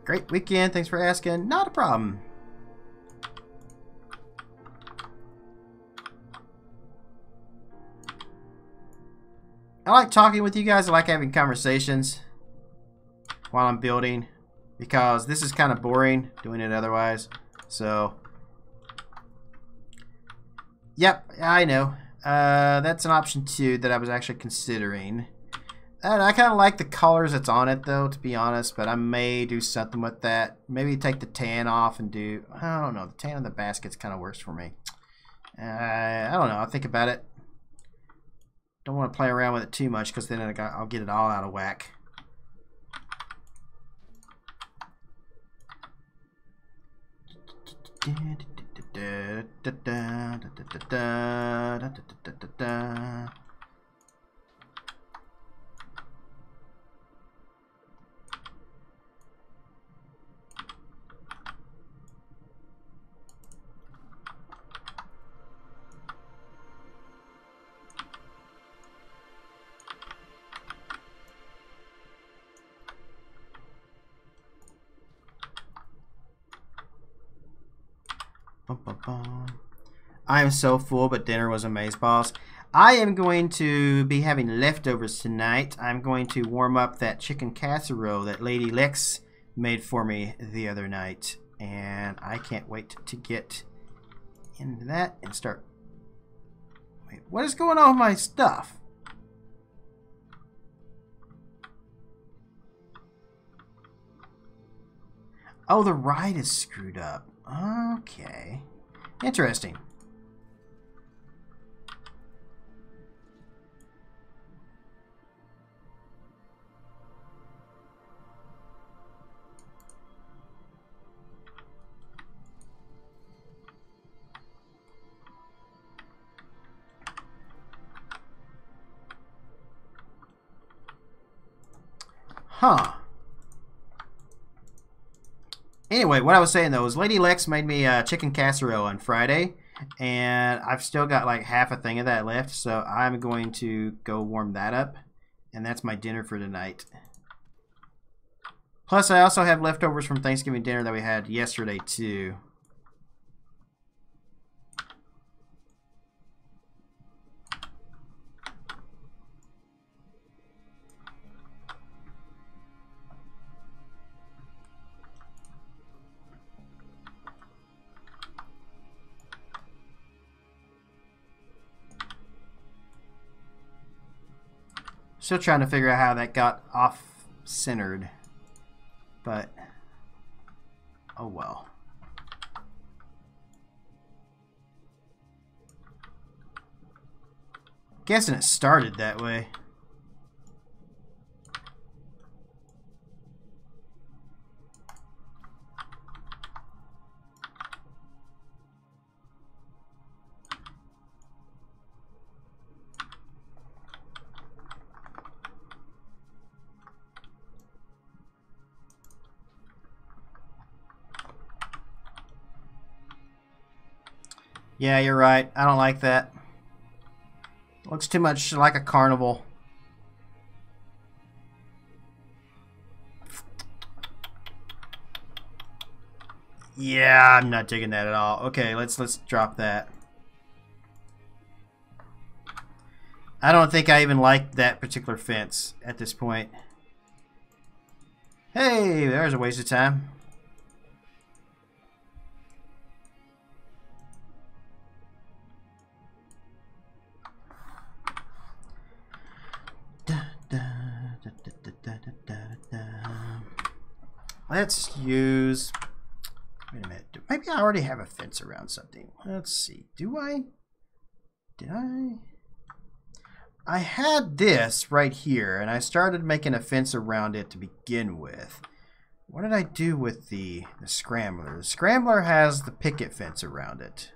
Great weekend. Thanks for asking. Not a problem. I like talking with you guys. I like having conversations while I'm building because this is kind of boring doing it otherwise. So, yep, I know. That's an option too that I was actually considering. And I kind of like the colors that's on it though, to be honest, but I may do something with that. Maybe take the tan off and do, I don't know, the tan on the basket's kind of worse for me. I don't know, I'll think about it. Don't want to play around with it too much because then I'll get it all out of whack. I am so full, but dinner was amazeballs. I am going to be having leftovers tonight. I'm going to warm up that chicken casserole that Lady Lex made for me the other night. And I can't wait to get into that and start... Wait, what is going on with my stuff? Oh, the ride is screwed up. Okay. Interesting. Huh. Anyway, what I was saying though is Lady Lex made me chicken casserole on Friday, and I've still got like half a thing of that left, so I'm going to go warm that up, and that's my dinner for tonight. Plus, I also have leftovers from Thanksgiving dinner that we had yesterday too. Still trying to figure out how that got off-centered, but oh well. Guessing it started that way. Yeah, you're right. I don't like that. Looks too much like a carnival. Yeah, I'm not digging that at all. Okay, let's drop that. I don't think I even like that particular fence at this point. Hey, there's a waste of time. Let's use... Wait a minute. Maybe I already have a fence around something. Let's see. Do I? Did I? I had this right here, and I started making a fence around it to begin with. What did I do with the scrambler? The scrambler has the picket fence around it.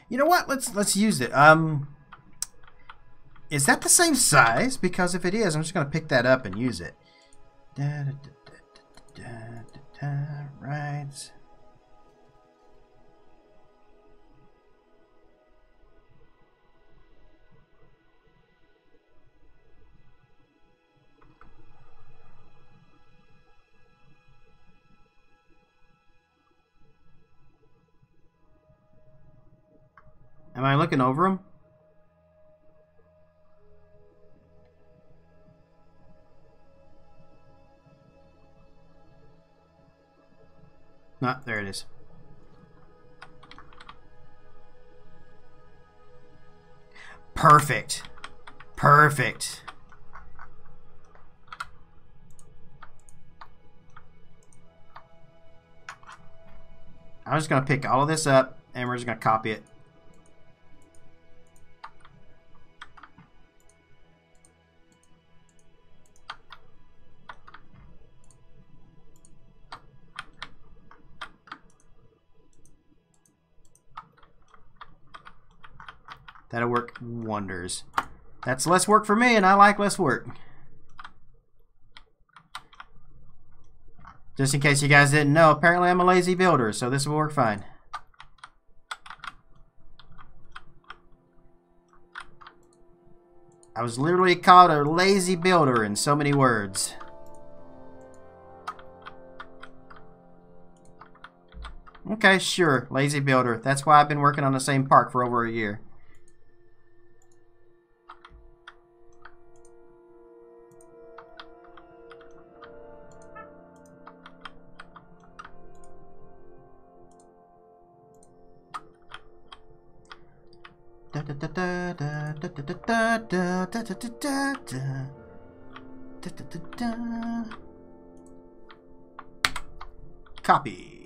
You know what? Let's use it. Is that the same size? Because if it is, I'm just going to pick that up and use it. Right. Am I looking over them? No, there it is. Perfect. Perfect. I'm just going to pick all of this up and we're just going to copy it. That'll work wonders. That's less work for me, and I like less work. Just in case you guys didn't know, apparently I'm a lazy builder, so this will work fine. I was literally called a lazy builder in so many words. Okay, sure, lazy builder. That's why I've been working on the same park for over a year. Copy.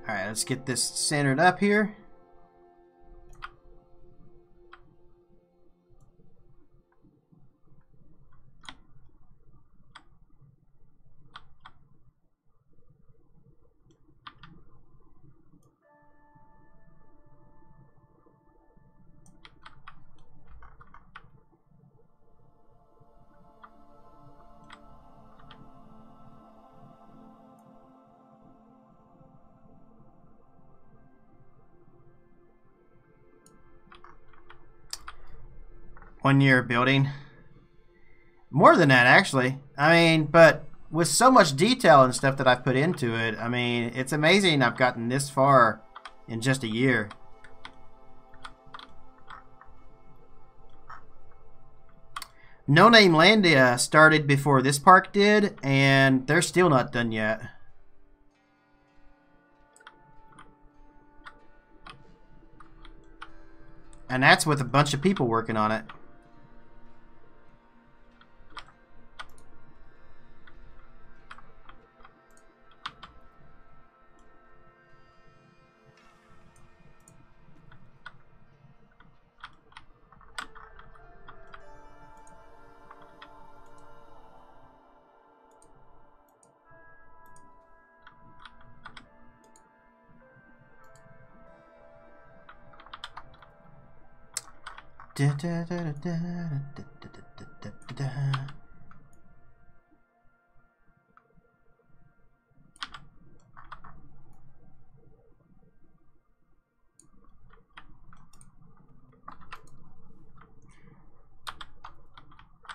Alright, let's get this centered up here. One year building. More than that, actually. I mean, but with so much detail and stuff that I've put into it, I mean, it's amazing I've gotten this far in just a year. No Name Landia started before this park did, and they're still not done yet. And that's with a bunch of people working on it.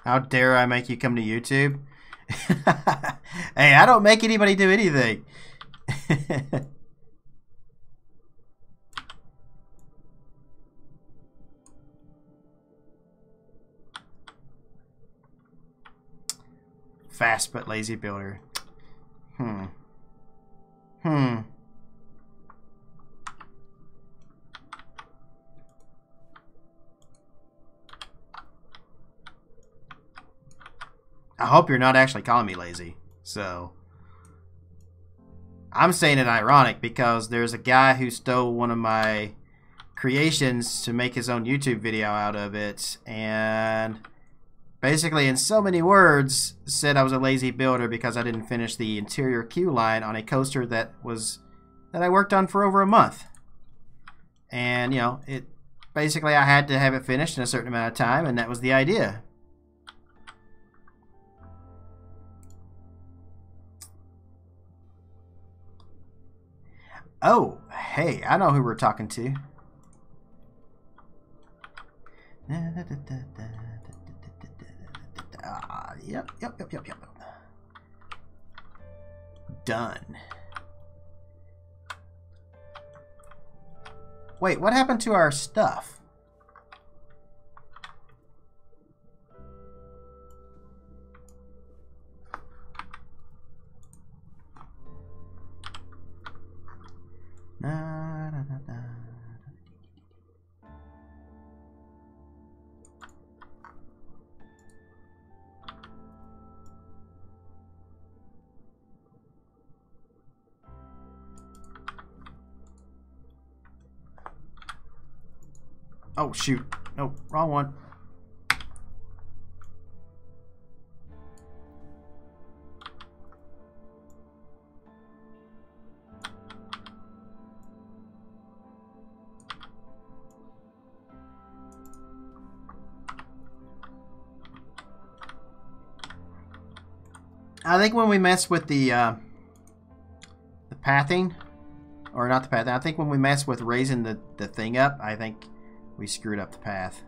How dare I make you come to YouTube? Hey, I don't make anybody do anything. Fast but lazy builder. I hope you're not actually calling me lazy. So, I'm saying it ironic because there's a guy who stole one of my creations to make his own YouTube video out of it, and basically in so many words said I was a lazy builder because I didn't finish the interior queue line on a coaster that I worked on for over a month. And, you know, basically I had to have it finished in a certain amount of time, and that was the idea. Oh, hey, I know who we're talking to. Yep. Done. Wait, what happened to our stuff? Oh, shoot. No, wrong one. I think when we mess with the pathing, or not the pathing, I think when we mess with raising the thing up, I think we screwed up the path.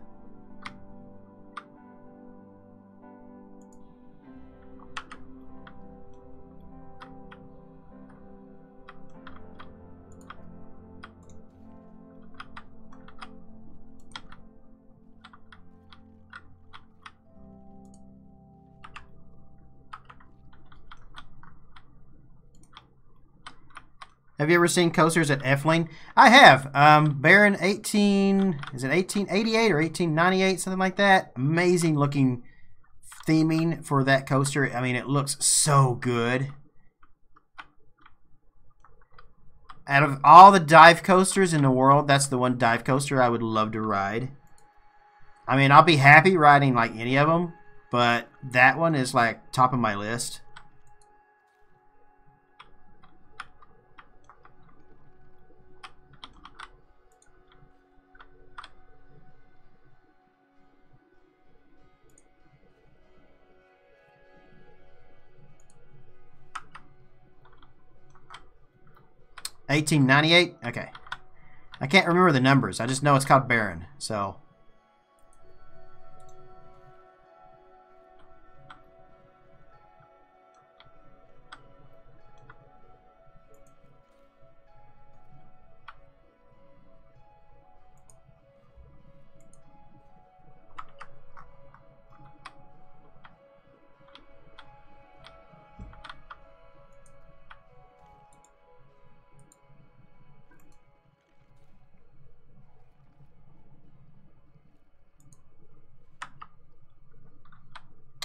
Have you ever seen coasters at Efteling? I have. Baron 18, is it 1888 or 1898, something like that? Amazing looking theming for that coaster. I mean, it looks so good. Out of all the dive coasters in the world, that's the one dive coaster I would love to ride. I mean, I'll be happy riding like any of them, but that one is like top of my list. $18.98? Okay. I can't remember the numbers. I just know it's called Baron. So.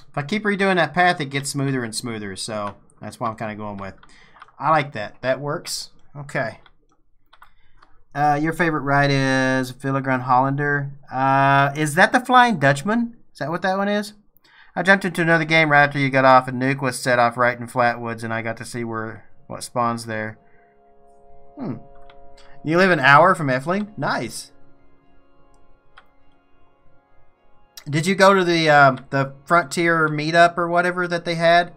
If I keep redoing that path, it gets smoother and smoother, so that's what I'm kind of going with. I like that. That works. Okay. Your favorite ride is Filigrane Hollander. Is that the Flying Dutchman? Is that what that one is? I jumped into another game right after you got off, and Nuke was set off right in Flatwoods, and I got to see what spawns there. You live an hour from Efteling? Nice. Did you go to the Frontier meetup or whatever that they had?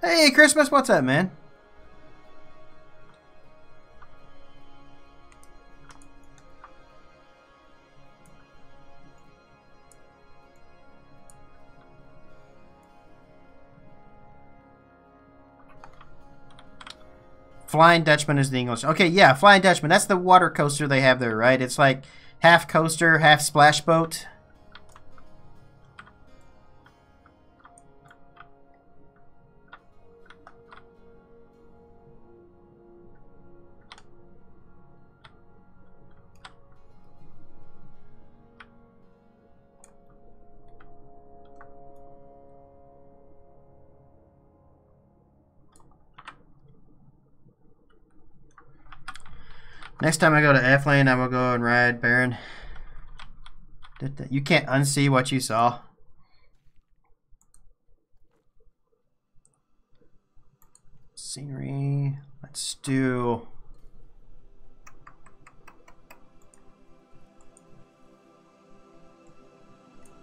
Hey, Christmas, what's up, man? Flying Dutchman is the English. Okay, yeah, Flying Dutchman. That's the water coaster they have there, right? It's like half coaster, half splash boat. Next time I go to F-Lane, I will go and ride Baron. You can't unsee what you saw. Scenery. Let's do...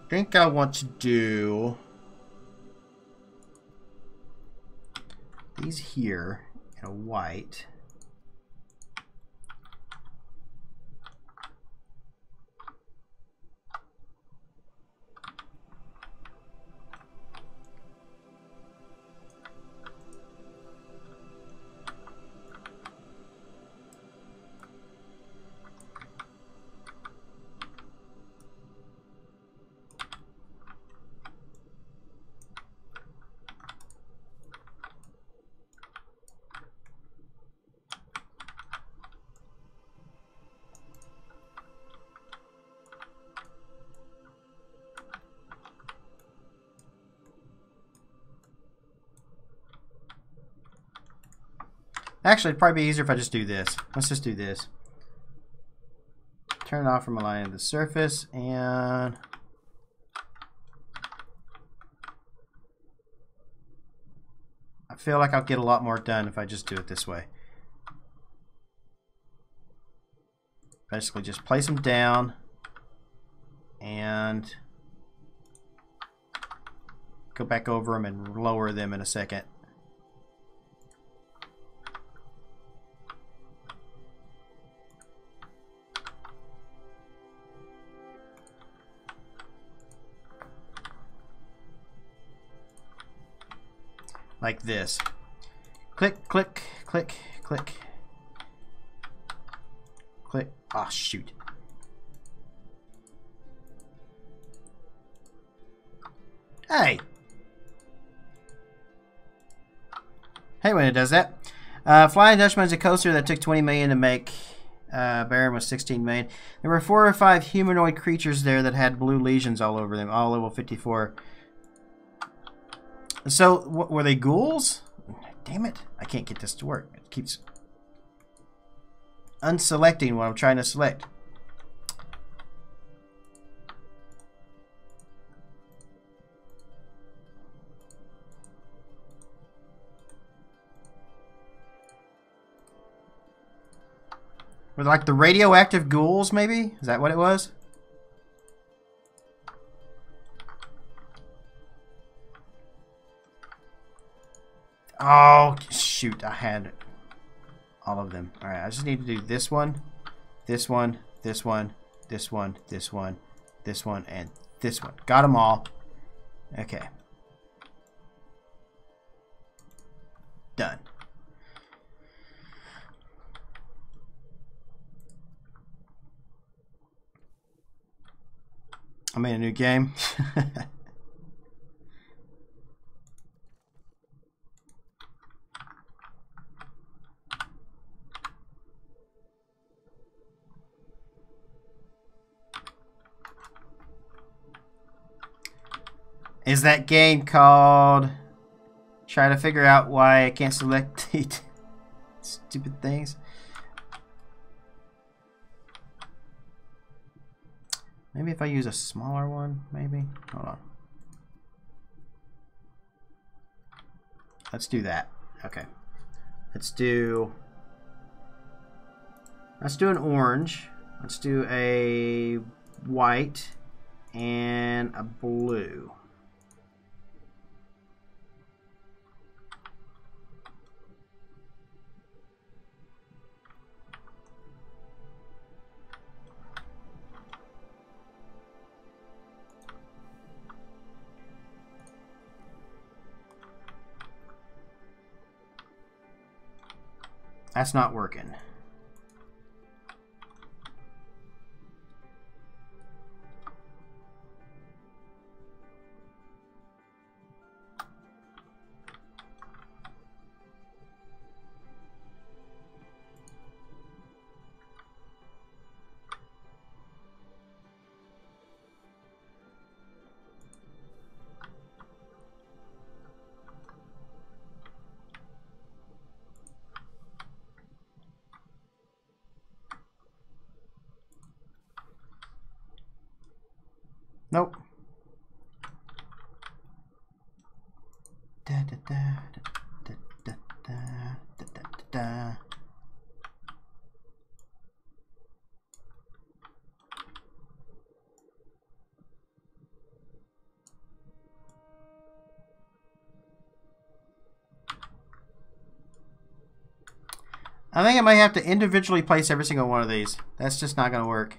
I think I want to do these here in a white. Actually, it'd probably be easier if I just do this. Let's just do this. Turn it off from aligning the surface, and I feel like I'll get a lot more done if I just do it this way. Basically, just place them down and go back over them and lower them in a second. Like this. Click, click, click, click. Click. Ah, shoot. Hey! Hey, when it does that. Flying Dutchman is a coaster that took 20 million to make. Baron was 16 million. There were 4 or 5 humanoid creatures there that had blue lesions all over them, all level 54. So, were they ghouls? Damn it. I can't get this to work. It keeps unselecting what I'm trying to select. Were like the radioactive ghouls, maybe? Is that what it was? Oh, shoot. I had all of them. Alright, I just need to do this one, this one, this one, this one, this one, this one, and this one. Got them all. Okay. Done. I made a new game. Is that game called... Try to figure out why I can't select the stupid things. Maybe if I use a smaller one, maybe. Hold on. Let's do that. Okay. Let's do an orange. Let's do a white and a blue. That's not working. Nope. Da, da, da, da, da, da, da, da, da. I think I might have to individually place every single one of these. That's just not going to work.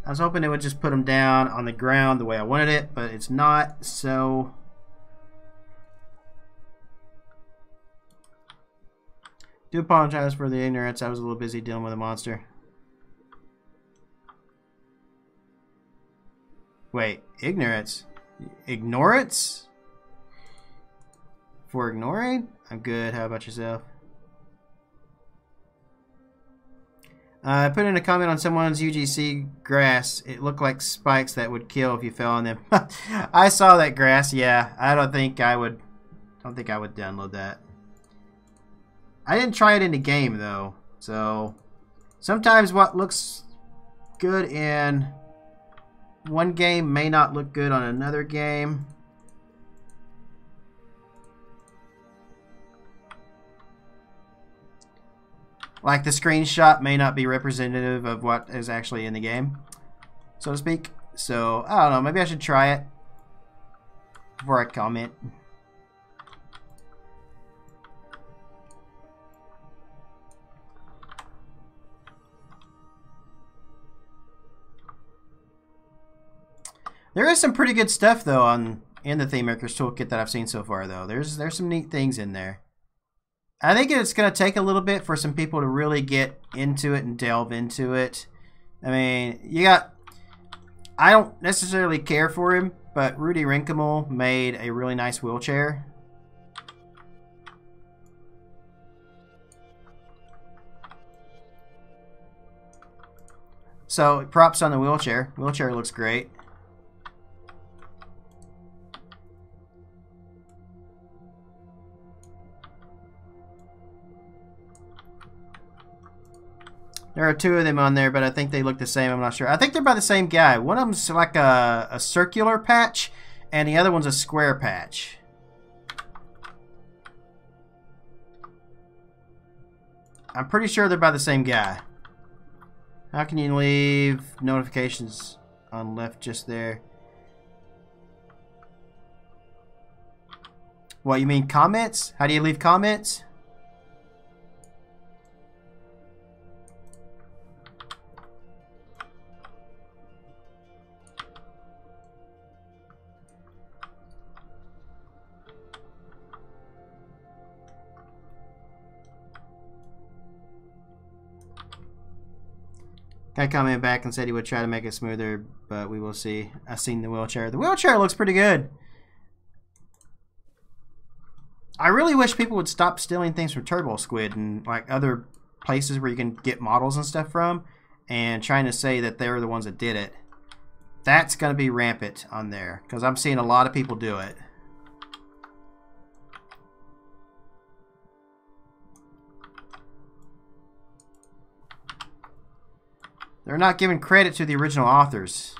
I was hoping it would just put them down on the ground the way I wanted it, but it's not, so... Do apologize for the ignorance. I was a little busy dealing with a monster. Wait, ignorance? Ignorance? For ignoring? I'm good. How about yourself? I put in a comment on someone's UGC grass. It looked like spikes that would kill if you fell on them. I saw that grass. Yeah, I don't think I would download that. I didn't try it in the game though. So sometimes what looks good in one game may not look good on another game. Like the screenshot may not be representative of what is actually in the game, so to speak. So, I don't know, maybe I should try it before I comment. There is some pretty good stuff though in the Theme Maker's Toolkit that I've seen so far though. There's some neat things in there. I think it's going to take a little bit for some people to really get into it and delve into it. I mean, I don't necessarily care for him, but Rudy Rinkamel made a really nice wheelchair. So, props on the wheelchair. Wheelchair looks great. There are two of them on there, but I think they look the same. I'm not sure. I think they're by the same guy. One of them's like a circular patch, and the other one's a square patch. I'm pretty sure they're by the same guy. How can you leave notifications on left just there? What, you mean comments? How do you leave comments? Guy commented back and said he would try to make it smoother, but we will see. I've seen the wheelchair. The wheelchair looks pretty good. I really wish people would stop stealing things from Turbo Squid and like other places where you can get models and stuff from, and trying to say that they were the ones that did it. That's going to be rampant on there because I'm seeing a lot of people do it. They're not giving credit to the original authors.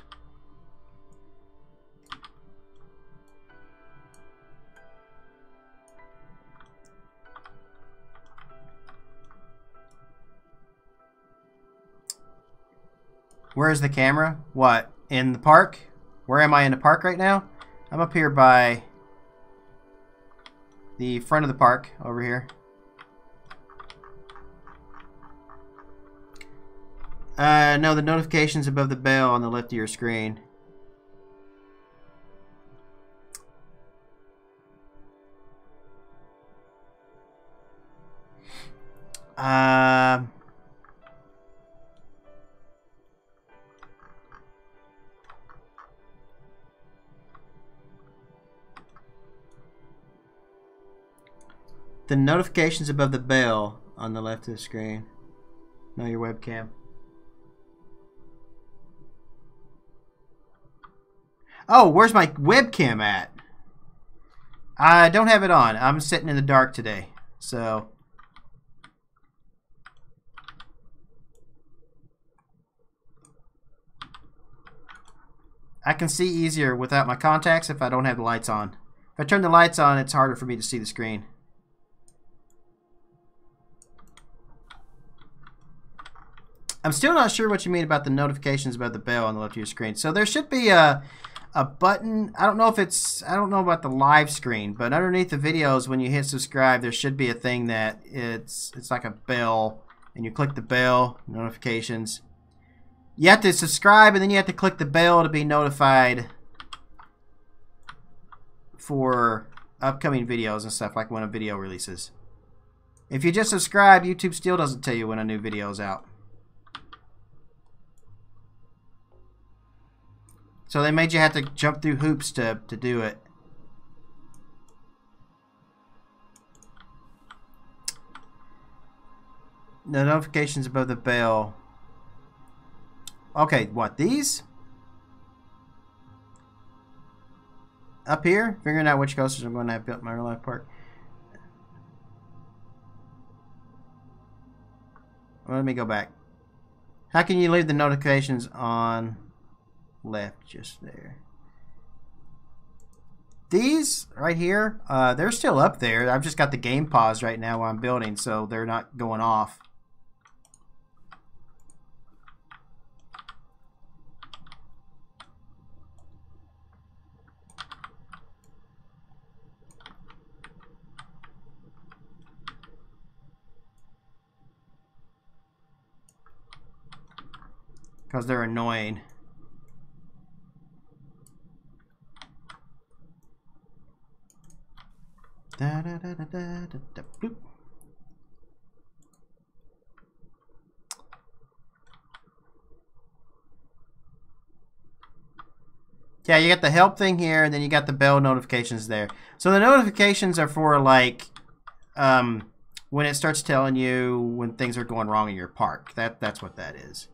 Where is the camera? What? In the park? Where am I in the park right now? I'm up here by the front of the park over here. No, the notifications above the bell on the left of your screen. The notifications above the bell on the left of the screen. No, your webcam. Oh, where's my webcam at? I don't have it on. I'm sitting in the dark today. So I can see easier without my contacts if I don't have the lights on. If I turn the lights on, it's harder for me to see the screen. I'm still not sure what you mean about the notifications about the bell on the left of your screen. So there should be a button. I don't know about the live screen, but underneath the videos when you hit subscribe, there should be a thing that it's like a bell, and you click the bell, notifications. You have to subscribe, and then you have to click the bell to be notified for upcoming videos and stuff, like when a video releases. If you just subscribe, YouTube still doesn't tell you when a new video is out. So they made you have to jump through hoops to do it. The notifications above the bell. Okay, what, these? Up here? Figuring out which coasters I'm going to have built in my real life park. Well, let me go back. How can you leave the notifications on? Left, just there. These right here, they're still up there. I've just got the game paused right now while I'm building, so they're not going off. Because they're annoying. Da, da, da, da, da, da, bloop. Yeah, you got the help thing here, and then you got the bell notifications there. So the notifications are for like when it starts telling you when things are going wrong in your park. That's what that is.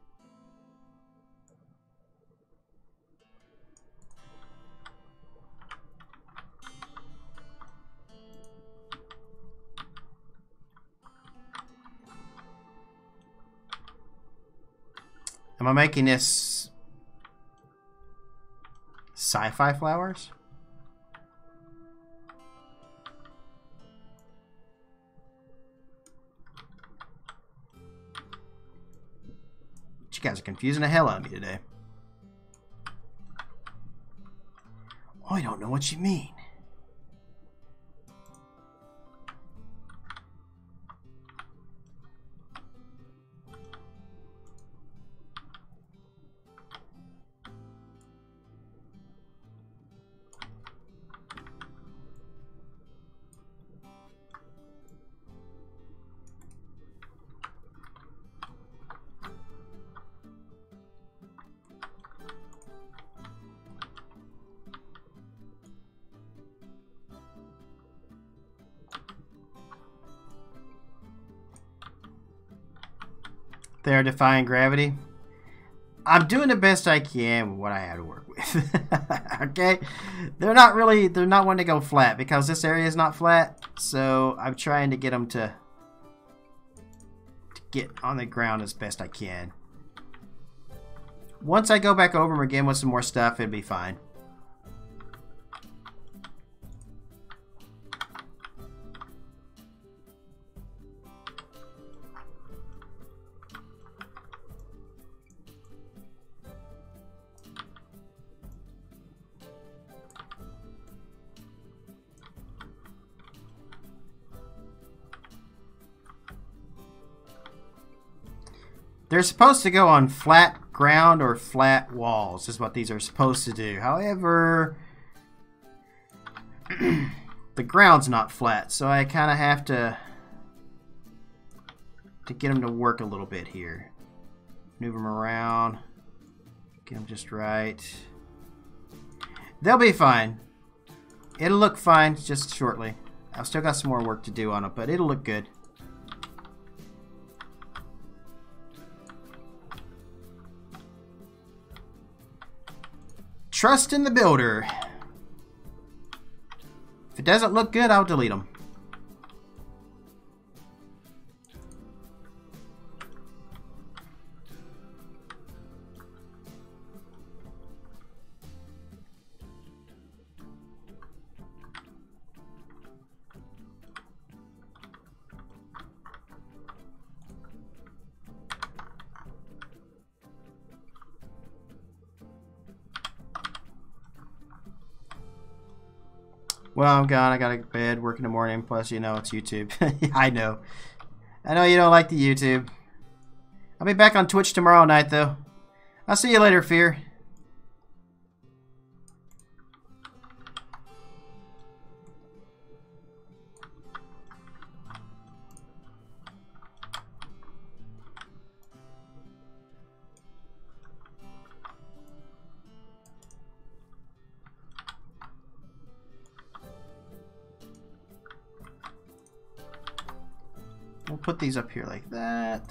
Am I making this sci-fi flowers? You guys are confusing the hell out of me today. Oh, I don't know what you mean. They are defying gravity. I'm doing the best I can with what I have to work with. Okay, they're not wanting to go flat because this area is not flat. So I'm trying to get them to get on the ground as best I can. Once I go back over them again with some more stuff, it'll be fine. They're supposed to go on flat ground or flat walls is what these are supposed to do. However, the ground's not flat, so I kind of have to get them to work a little bit here. Move them around. Get them just right. They'll be fine. It'll look fine just shortly. I've still got some more work to do on it, but it'll look good. Trust in the builder. If it doesn't look good, I'll delete them. Well, I'm gone. I got to bed, work in the morning. Plus, you know, it's YouTube. I know. I know you don't like the YouTube. I'll be back on Twitch tomorrow night, though. I'll see you later, Fear. We'll put these up here like that.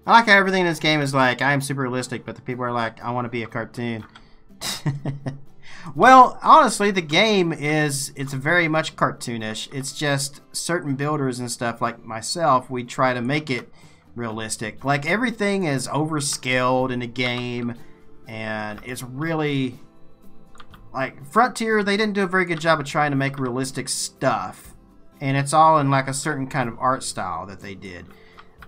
I like how everything in this game is like, I am super realistic, but the people are like, I want to be a cartoon. Well, honestly, the game it's very much cartoonish. It's just certain builders and stuff like myself, we try to make it realistic. Like, everything is overscaled in the game, and it's really... Like, Frontier, they didn't do a very good job of trying to make realistic stuff. And it's all in like a certain kind of art style that they did.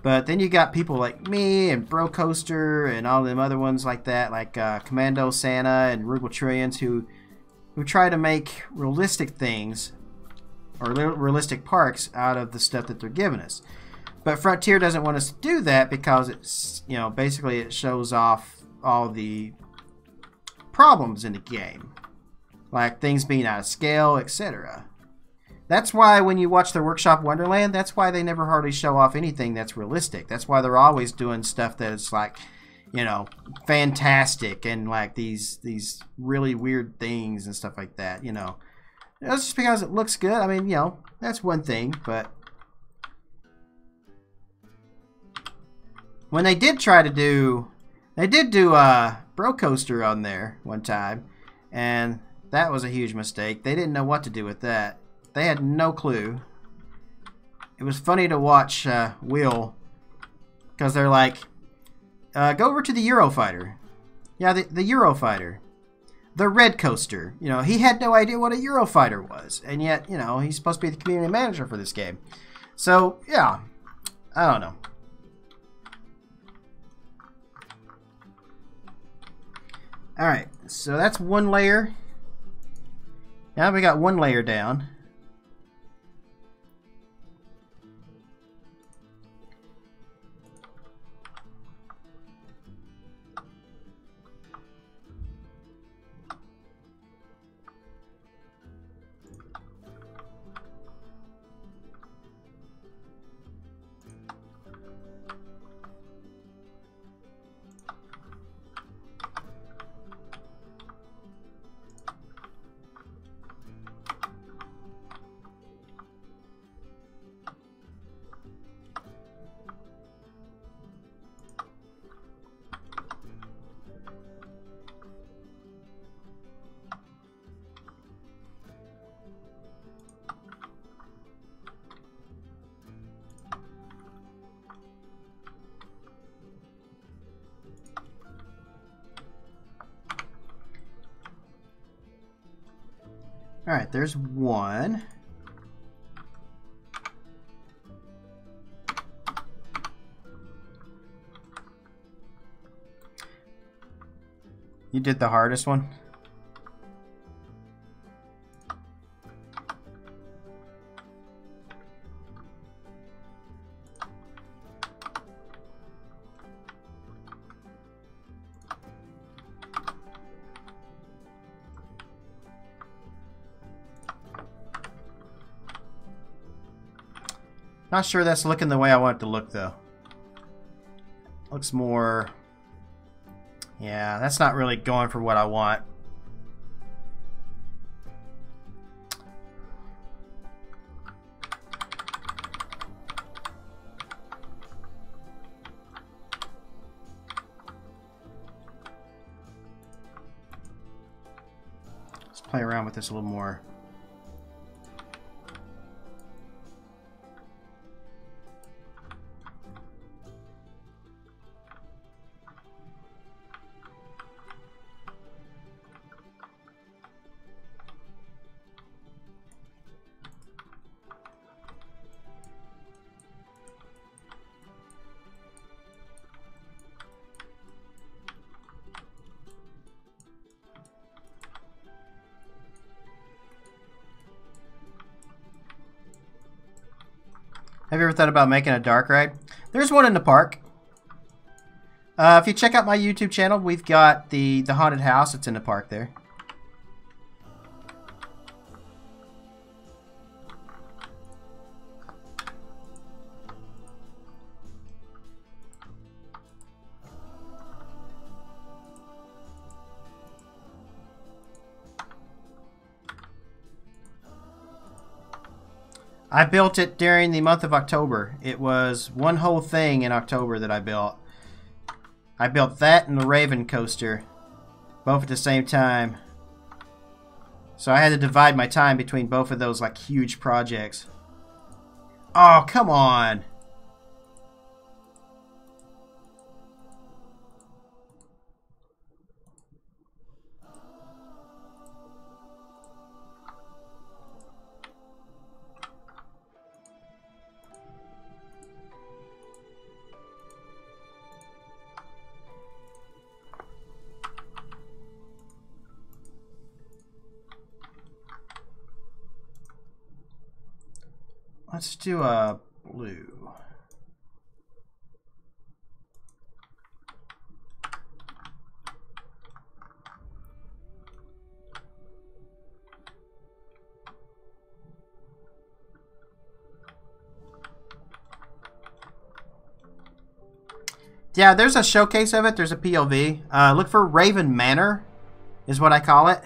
But then you got people like me and Bro Coaster and all them other ones like that, like Commando Santa and Rugal Trillions, who try to make realistic things or realistic parks out of the stuff that they're giving us. But Frontier doesn't want us to do that because it's, you know, basically it shows off all the problems in the game, like things being out of scale, etc. That's why when you watch their Workshop Wonderland, that's why they never hardly show off anything that's realistic. That's why they're always doing stuff that is like, you know, fantastic and like these really weird things and stuff like that, you know. That's just because it looks good. I mean, you know, that's one thing, but when they did try to do, they did do Bro Coaster on there one time, and that was a huge mistake. They didn't know what to do with that. They had no clue. It was funny to watch Will, because they're like, go over to the Eurofighter. Yeah, the Eurofighter. The Red Coaster. You know, he had no idea what a Eurofighter was. And yet, you know, he's supposed to be the community manager for this game. So, yeah. I don't know. Alright, so that's one layer. Now we got one layer down. Alright, there's one. You did the hardest one? Not sure that's looking the way I want it to look, though. Looks more... Yeah, that's not really going for what I want. Let's play around with this a little more. Have you ever thought about making a dark ride? There's one in the park. If you check out my YouTube channel, we've got the haunted house. It's in the park there. I built it during the month of October. It was one whole thing in October that I built. I built that and the Raven coaster, both at the same time. So I had to divide my time between both of those like huge projects. Oh, come on. Let's do a blue. Yeah, there's a showcase of it. There's a PLV. Look for Raven Manor is what I call it.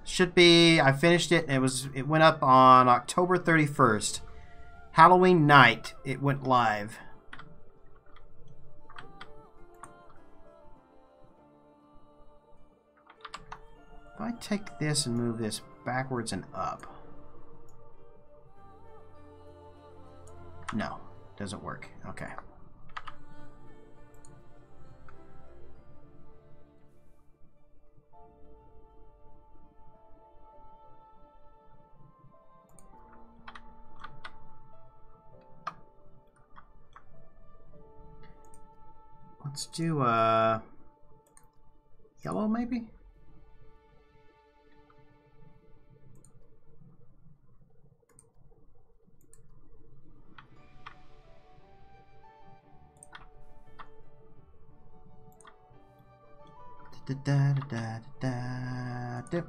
Should be, I finished it. It went up on October 31st. Halloween night it went live. If I take this and move this backwards and up. No, doesn't work. Okay. Let's do yellow maybe? Da da da da da da.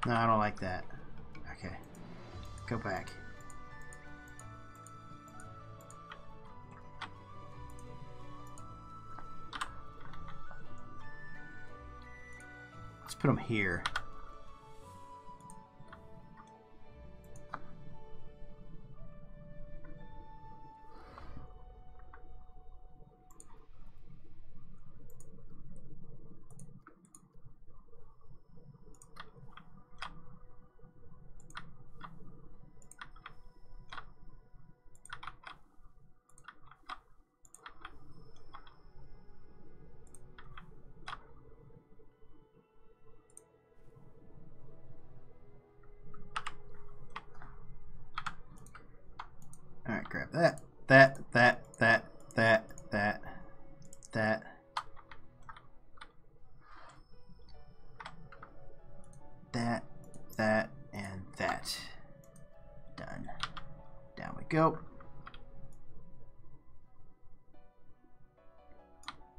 No, I don't like that. Okay. Go back. Let's put them here. Alright, grab that, that, that, that, that, that, that. That, and that. Done. Down we go.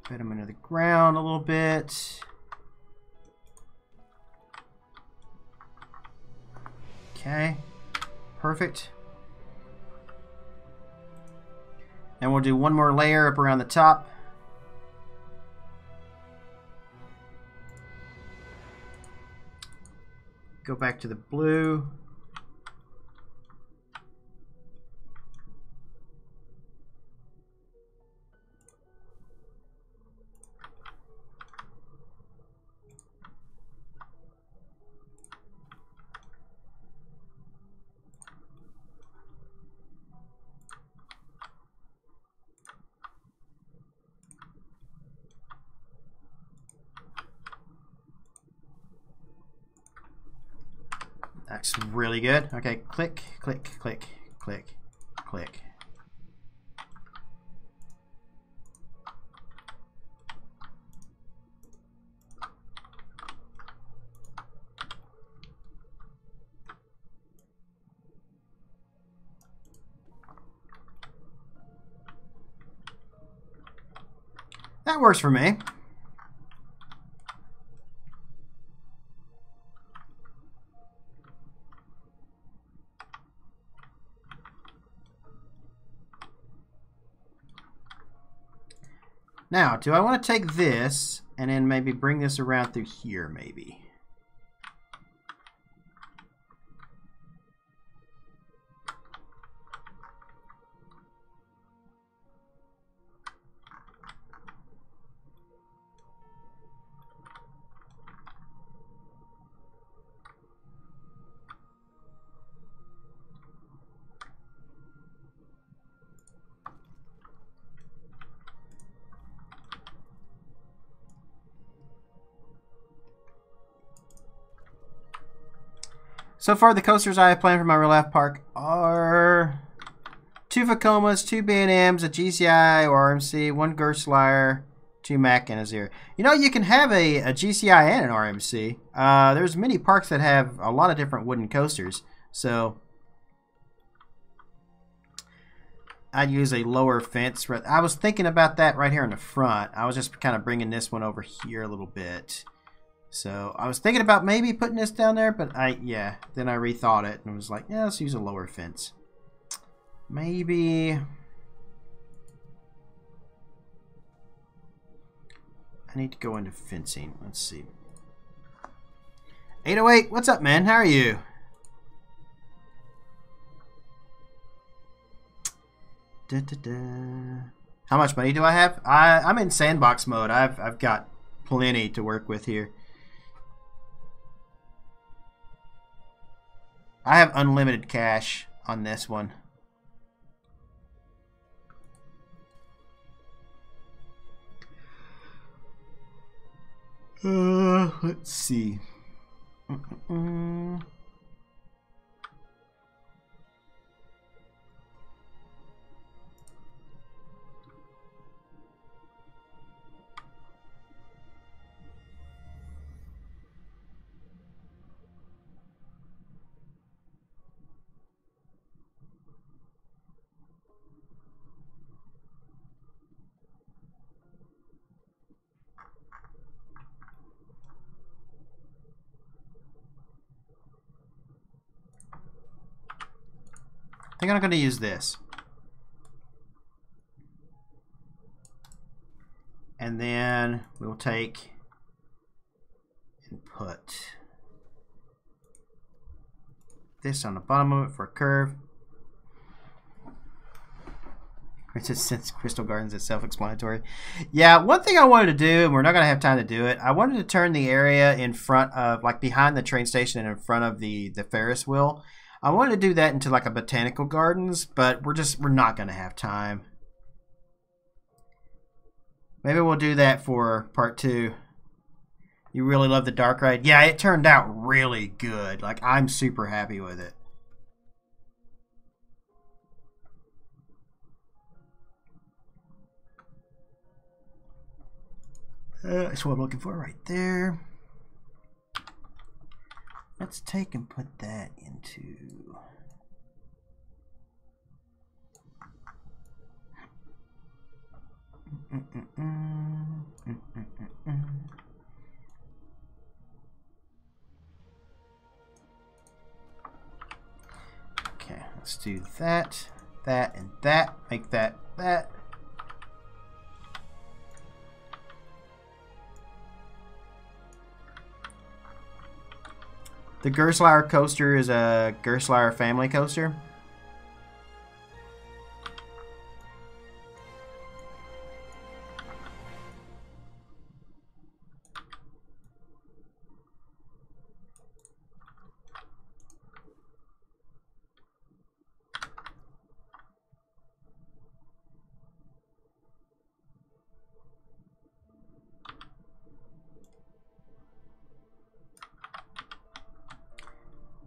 Put them into the ground a little bit. Okay. Perfect. And we'll do one more layer up around the top. Go back to the blue. That's really good. Okay, click, click, click, click, click. That works for me. Now, do I want to take this and then maybe bring this around through here, maybe? So far, the coasters I have planned for my real life park are 2 Vacomas, 2 B&Ms, a GCI or RMC, 1 Gerstlauer, 2 Mack, and a Zero. You know, you can have a GCI and an RMC. There's many parks that have a lot of different wooden coasters. So I'd use a lower fence. I was thinking about that right here in the front. I was just kind of bringing this one over here a little bit. So I was thinking about maybe putting this down there, but then I rethought it and was like, yeah, let's use a lower fence. Maybe I need to go into fencing. Let's see. 808, what's up, man? How are you? Da, da, da. How much money do I have? I'm in sandbox mode. I've got plenty to work with here. I have unlimited cash on this one. Let's see. think I'm going to use this. And then we'll take and put this on the bottom of it for a curve. Since Crystal Gardens is self-explanatory. Yeah, one thing I wanted to do, and we're not going to have time to do it, I wanted to turn the area in front of, like behind the train station and in front of the Ferris wheel. I wanted to do that into like a botanical gardens, but we're not going to have time. Maybe we'll do that for part 2. You really love the dark ride? Yeah, it turned out really good. Like, I'm super happy with it. That's what I'm looking for right there. Let's take and put that into... Okay, let's do that, that, and that. Make that, that. The Gerstlauer coaster is a Gerstlauer family coaster.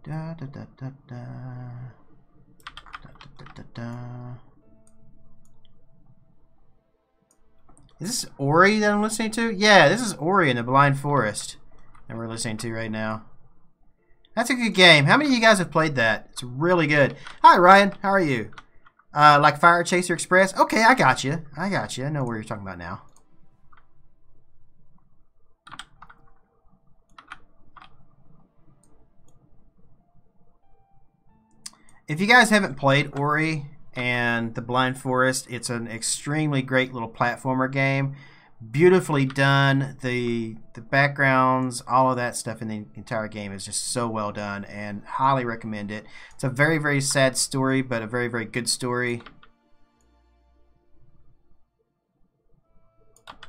Da, da, da, da, da. Da, da, da, da. Is this Ori that I'm listening to? Yeah, this is Ori in the Blind Forest that we're listening to right now. That's a good game. How many of you guys have played that? It's really good. Hi, Ryan. How are you? Like Fire Chaser Express? Okay, I got you. I got you. I know what you're talking about now. If you guys haven't played Ori and the Blind Forest, it's an extremely great little platformer game. Beautifully done. The backgrounds, all of that stuff in the entire game is just so well done, and highly recommend it. It's a very, very sad story, but a very, very good story.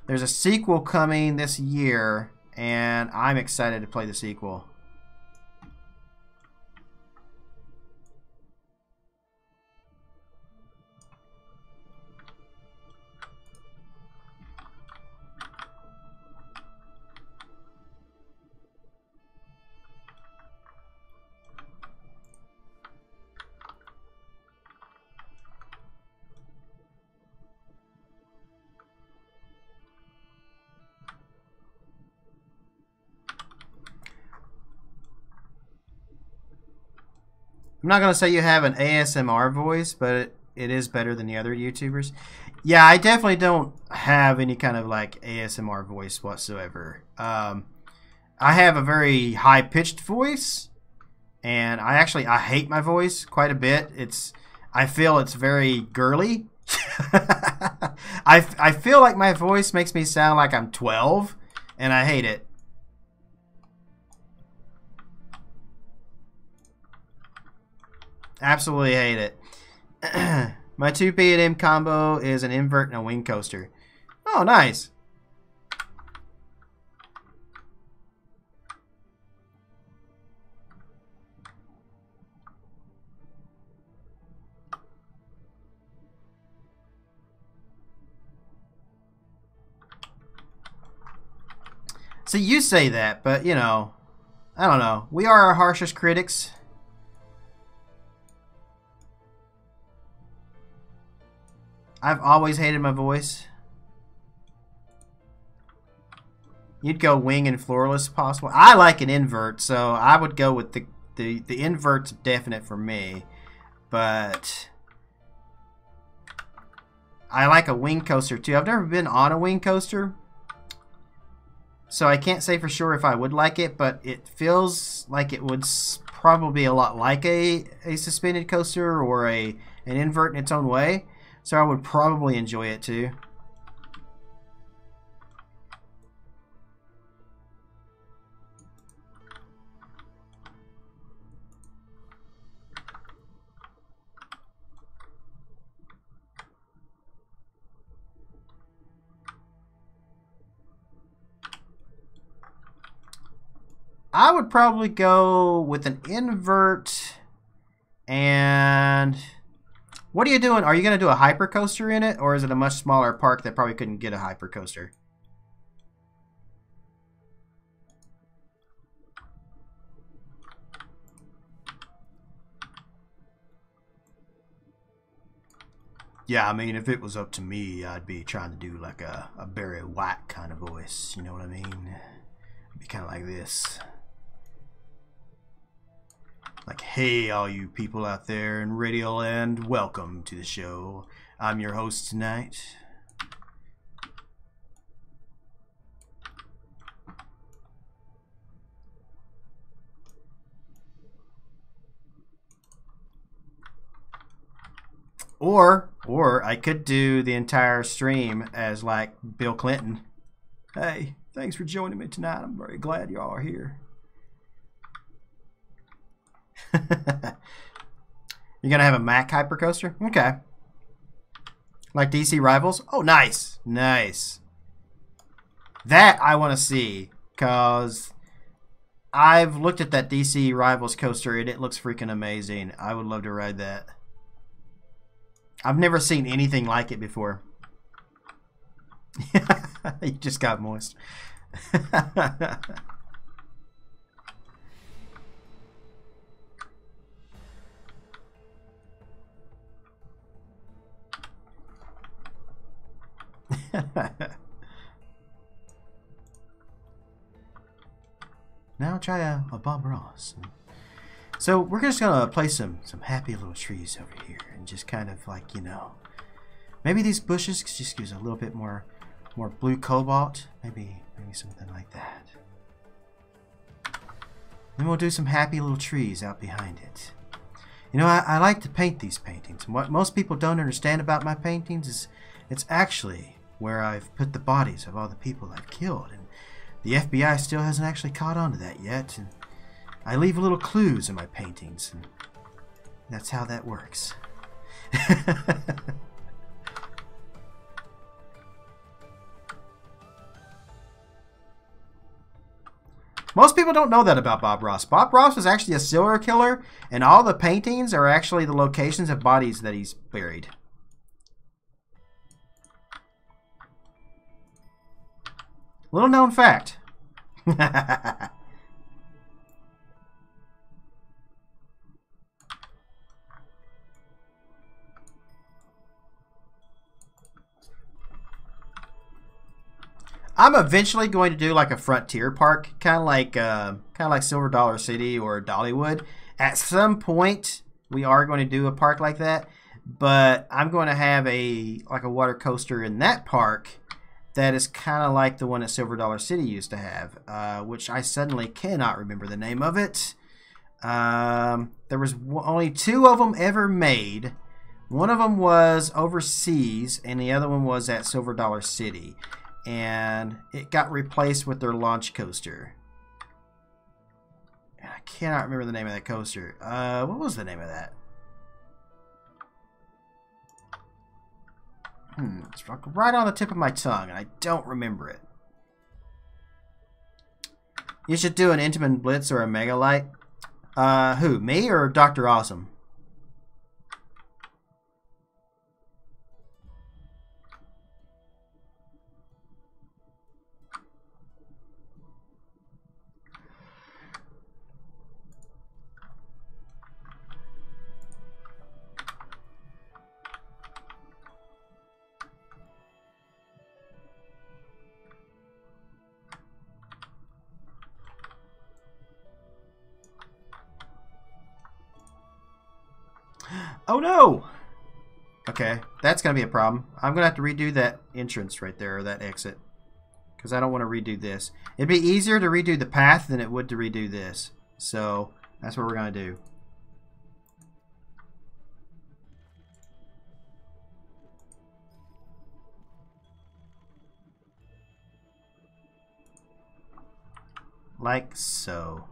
There's a sequel coming this year, and I'm excited to play the sequel. I'm not going to say you have an ASMR voice, but it is better than the other YouTubers. Yeah, I definitely don't have any kind of like ASMR voice whatsoever. I have a very high-pitched voice, and I hate my voice quite a bit. I feel it's very girly. I feel like my voice makes me sound like I'm 12, and I hate it. Absolutely hate it. My 2 P&M combo is an invert and a wing coaster. Oh, nice. So you say that, but you know, I don't know. We are our harshest critics. I've always hated my voice. You'd go wing and floorless possible. I like an invert, so I would go with the invert's definite for me. But I like a wing coaster too. I've never been on a wing coaster, so I can't say for sure if I would like it, but it feels like it would probably a lot like a suspended coaster or an invert in its own way. So I would probably enjoy it too. I would probably go with an invert. And what are you doing? Are you going to do a hyper coaster in it, or is it a much smaller park that probably couldn't get a hyper coaster? Yeah, I mean, if it was up to me, I'd be trying to do like a Barry White kind of voice. You know what I mean? It'd be kind of like this. Like, hey, all you people out there in Radio Land, welcome to the show. I'm your host tonight. Or I could do the entire stream as like Bill Clinton. Hey, thanks for joining me tonight. I'm very glad you all are here. You're gonna have a Mac hypercoaster? Okay. Like DC Rivals? Oh, nice. Nice. That I want to see, because I've looked at that DC Rivals coaster and it looks freaking amazing. I would love to ride that. I've never seen anything like it before. You just got moist. Now try a Bob Ross. So we're just gonna place some happy little trees over here, and just kind of like, you know, maybe these bushes just gives a little bit more blue cobalt, maybe something like that. Then we'll do some happy little trees out behind it. You know, I like to paint these paintings, and what most people don't understand about my paintings is it's actually where I've put the bodies of all the people I've killed, and the FBI still hasn't actually caught on to that yet. And I leave little clues in my paintings, and that's how that works. Most people don't know that about Bob Ross. Bob Ross was actually a serial killer, and all the paintings are actually the locations of bodies that he's buried. Little known fact. I'm eventually going to do like a frontier park, kind of like Silver Dollar City or Dollywood. At some point, we are going to do a park like that, but I'm going to have like a water coaster in that park that is kind of like the one that Silver Dollar City used to have, which I suddenly cannot remember the name of it. There was only 2 of them ever made. One of them was overseas, and the other one was at Silver Dollar City. And it got replaced with their launch coaster. And I cannot remember the name of that coaster. What was the name of that? It's right on the tip of my tongue, and I don't remember it. You should do an Intamin Blitz or a Mega Light. Who, me or Dr. Awesome? Oh no! Okay, that's going to be a problem. I'm going to have to redo that entrance right there, or that exit. Because I don't want to redo this. It'd be easier to redo the path than it would to redo this. So, That's what we're going to do. Like so.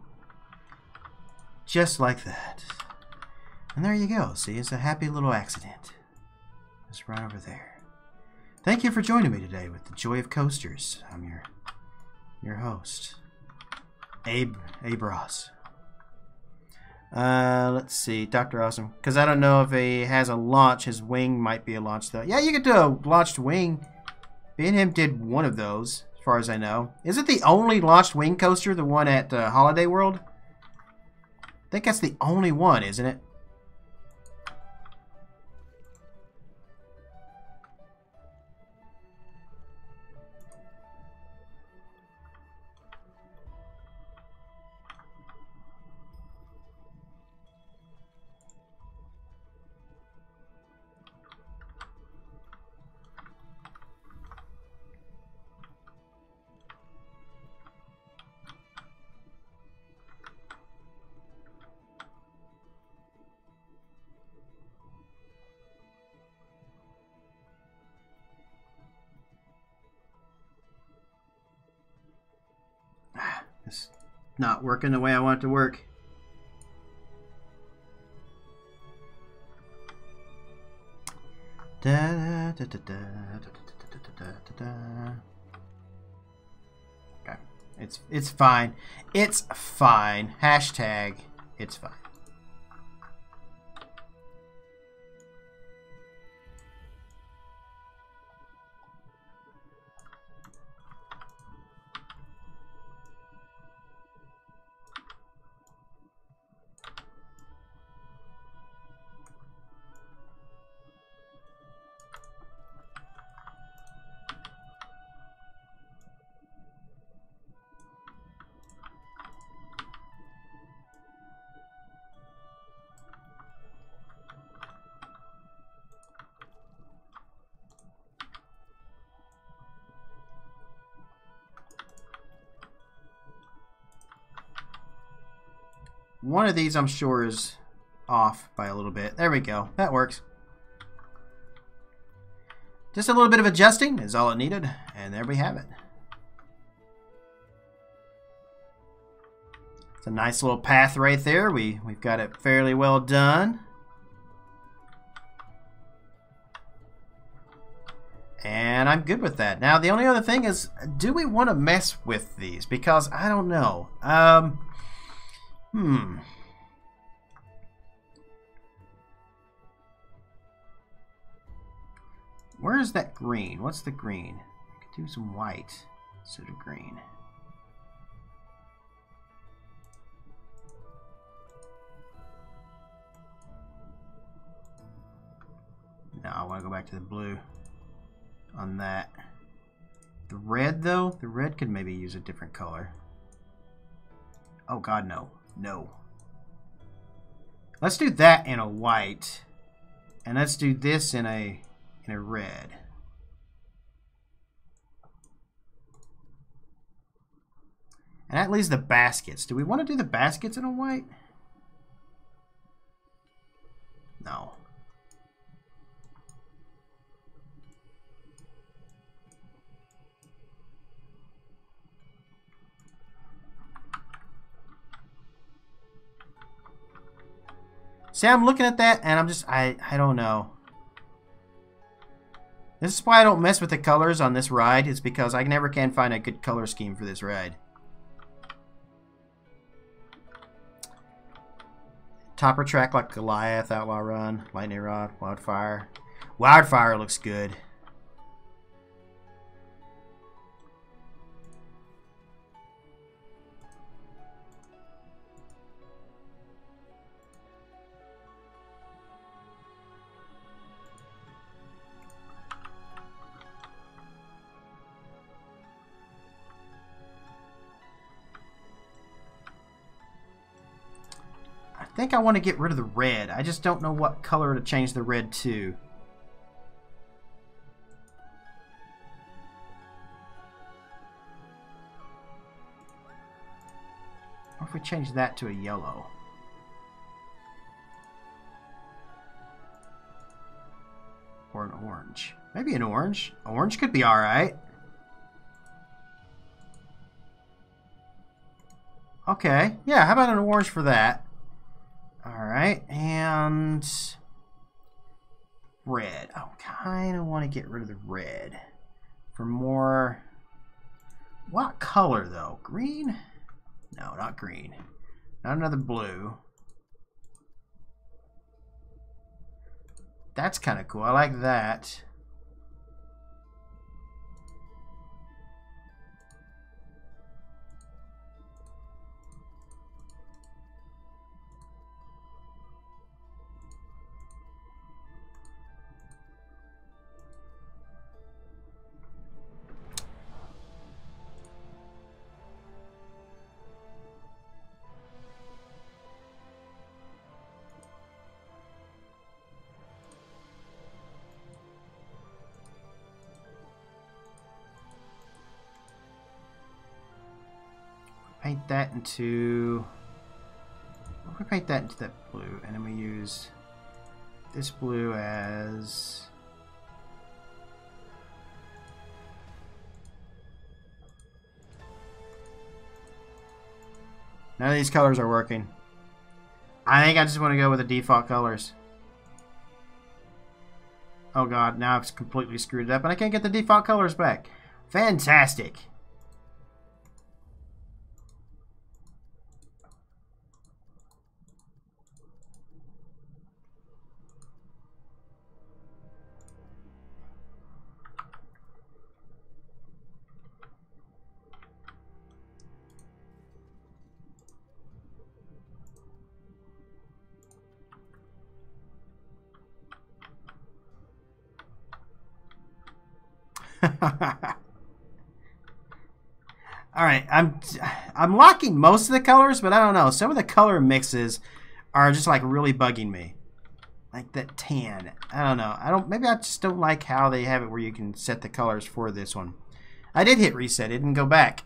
Just like that. And there you go. See, it's a happy little accident. Just right over there. Thank you for joining me today with the Joy of Coasters. I'm your host, Abe Ross. Let's see, Dr. Awesome. Because I don't know if he has a launch. His wing might be a launch, though. Yeah, you could do a launched wing. Me and him did one of those, as far as I know. Is it the only launched wing coaster, the one at Holiday World? I think that's the only one, isn't it? It's not working the way I want it to work. Okay, it's fine. It's fine. Hashtag it's fine. One of these, I'm sure, is off by a little bit. There we go. That works. Just a little bit of adjusting is all it needed. And there we have it. It's a nice little path right there. We've got it fairly well done. And I'm good with that. Now, the only other thing is, do we want to mess with these? Because I don't know. Where is that green? What's the green? I could do some white instead of green. No, I want to go back to the blue on that. The red, though? The red could maybe use a different color. Oh, God, no. No. Let's do that in a white. And let's do this in a red. And that leaves the baskets. Do we want to do the baskets in a white? No. See, I'm looking at that and I'm just, I don't know. This is why I don't mess with the colors on this ride. It's because I never can find a good color scheme for this ride. Topper track like Goliath, Outlaw Run, Lightning Rod, Wildfire. Wildfire looks good. I think I want to get rid of the red. I just don't know what color to change the red to. What if we change that to a yellow? Or an orange. Maybe an orange. Orange could be alright. Okay. Yeah, how about an orange for that? Alright, and red. I kind of want to get rid of the red for more. What color though? Green? No, not green. Not another blue. That's kind of cool. I like that. Paint that into. We paint that into that blue, and then we use this blue as. None of these colors are working. I think I just want to go with the default colors. Oh god, now I've completely screwed it up, and I can't get the default colors back. Fantastic. All right, I'm locking most of the colors, but I don't know. Some of the color mixes are just like really bugging me. Like that tan. I don't know. Maybe I just don't like how they have it where you can set the colors for this one. I did hit reset. It didn't go back.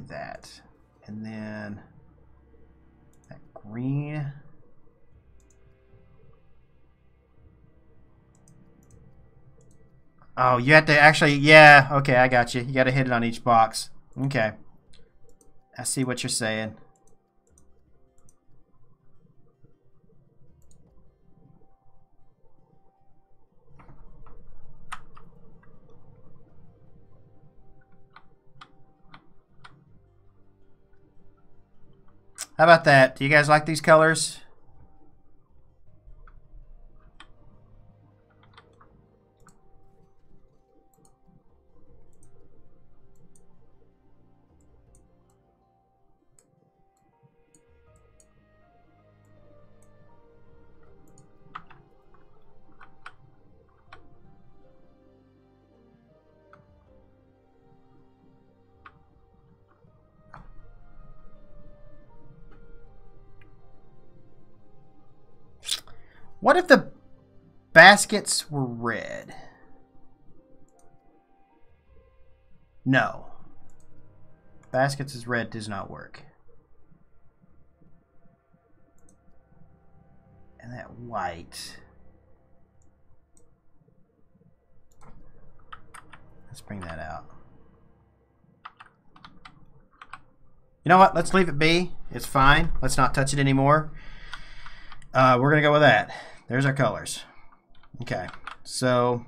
That, and then that green. Oh, you have to actually, yeah, okay, I got you. You got to hit it on each box. Okay. I see what you're saying. How about that? Do you guys like these colors? What if the baskets were red? No. Baskets is red does not work. And that white. Let's bring that out. You know what? Let's leave it be. It's fine. Let's not touch it anymore. We're going to go with that. There's our colors. Okay. So,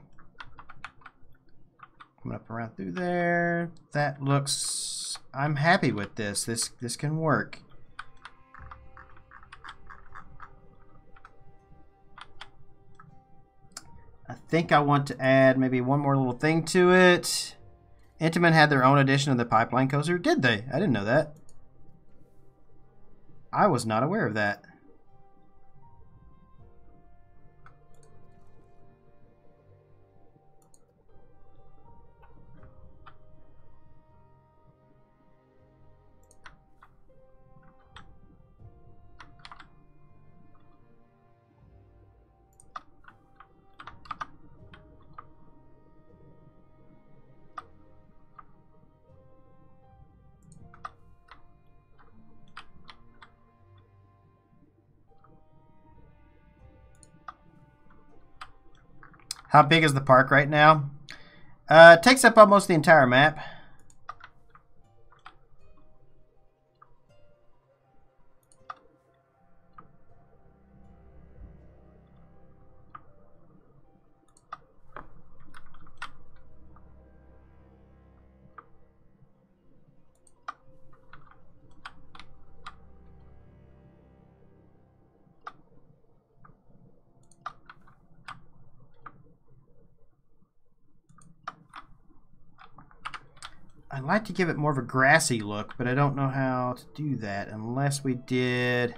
coming up around through there. That looks... I'm happy with this. This can work. I think I want to add maybe one more little thing to it. Intamin had their own edition of the pipeline coaster. Did they? I didn't know that. I was not aware of that. How big is the park right now? It takes up almost the entire map. I'd like to give it more of a grassy look, but I don't know how to do that unless we did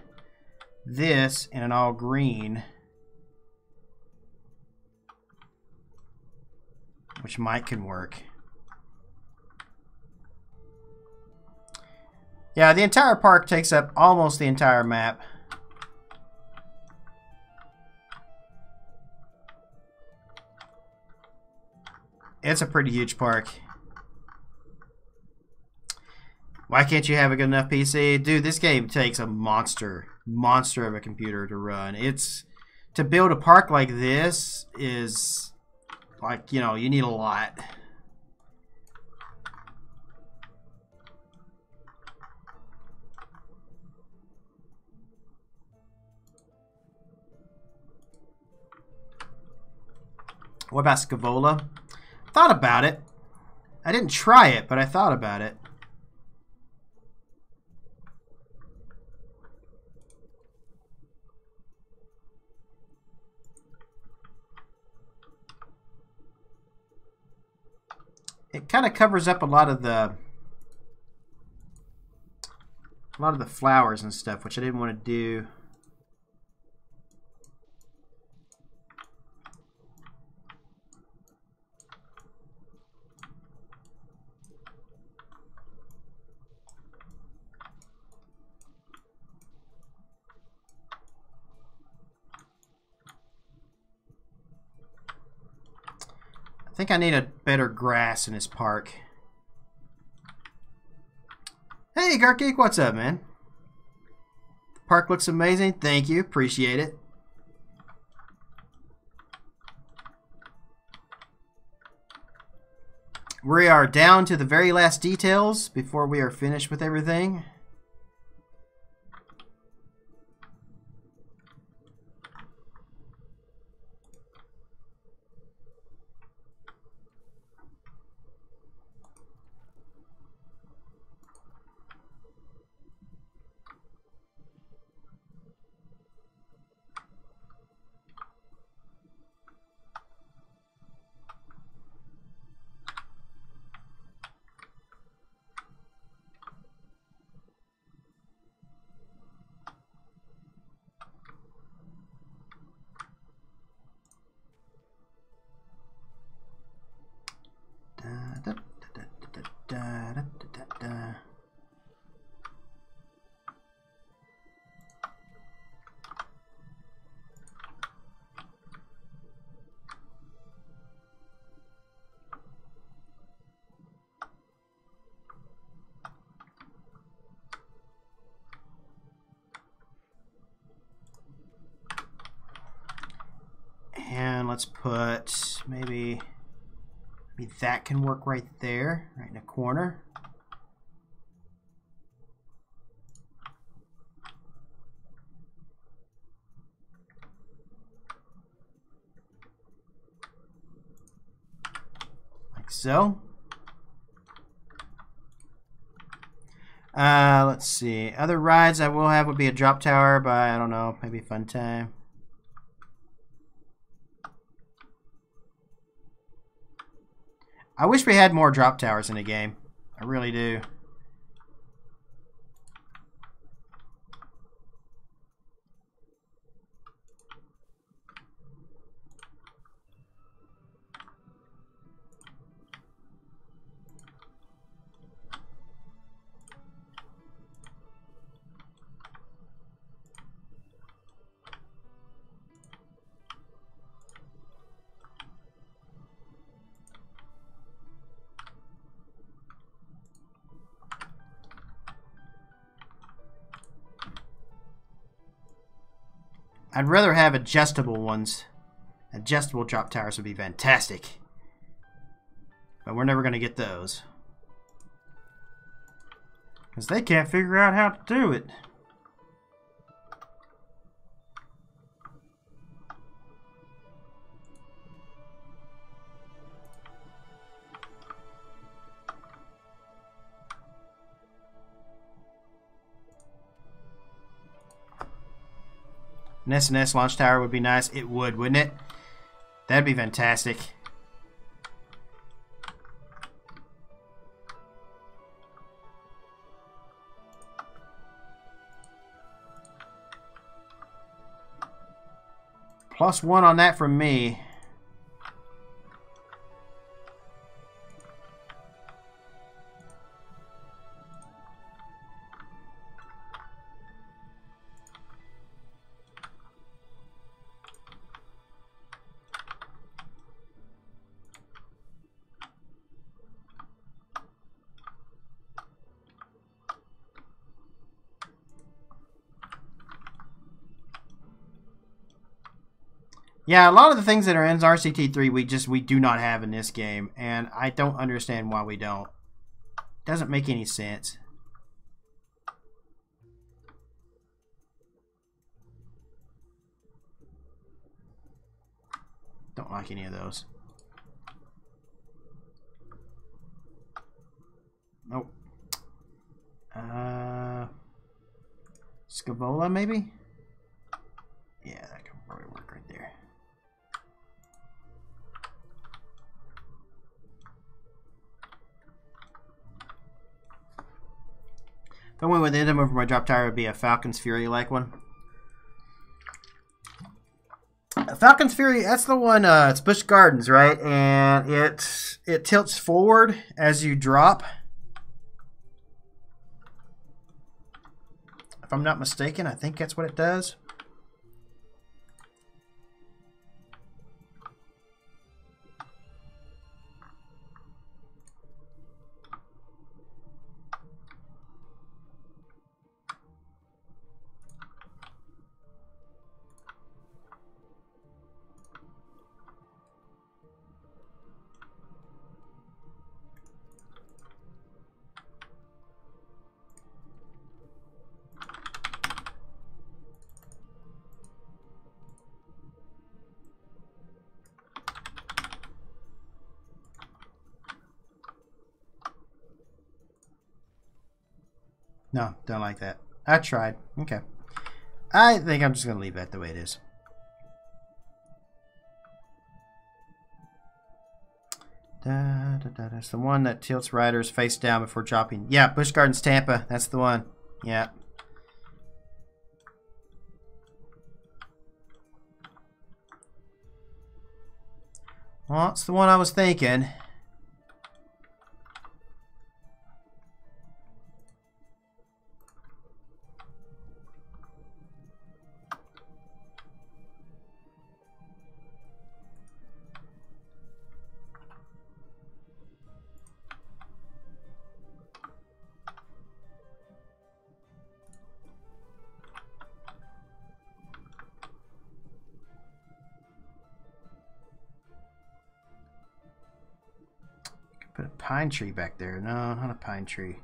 this in an all green, which might can work. Yeah, the entire park takes up almost the entire map. It's a pretty huge park. Why can't you have a good enough PC? Dude, this game takes a monster of a computer to run. To build a park like this is like, you know, you need a lot. What about Scavola? Thought about it. I didn't try it, but I thought about it. It kind of covers up a lot of the flowers and stuff, which I didn't want to do. I think I need a better grass in this park. Hey, Gargeek, what's up, man? The park looks amazing. Thank you. Appreciate it. We are down to the very last details before we are finished with everything. And let's put maybe that can work right there, right in the corner. Like so. Let's see. Other rides I will have would be a drop tower by, I don't know, maybe Fun Time. I wish we had more drop towers in the game. I really do. I'd rather have adjustable ones Adjustable drop towers would be fantastic. But we're never going to get those. Because they can't figure out how to do it. An S&S launch tower would be nice. It would, wouldn't it? That'd be fantastic. +1 on that from me. Yeah, a lot of the things that are in RCT3 we do not have in this game, and I don't understand why we don't. Doesn't make any sense. Don't like any of those. Nope. Scavola maybe? Yeah, that could probably work right there. If I went with Endem over my drop tower, it would be a Falcon's Fury-like one. Falcon's Fury, that's the one, it's Busch Gardens, right? And it tilts forward as you drop. If I'm not mistaken, I think that's what it does. No, don't like that. I tried. Okay. I think I'm just going to leave that the way it is. That's the one that tilts riders face down before dropping. Yeah, Busch Gardens Tampa. That's the one. Yeah. Well, it's the one I was thinking. Put a pine tree back there. No, not a pine tree.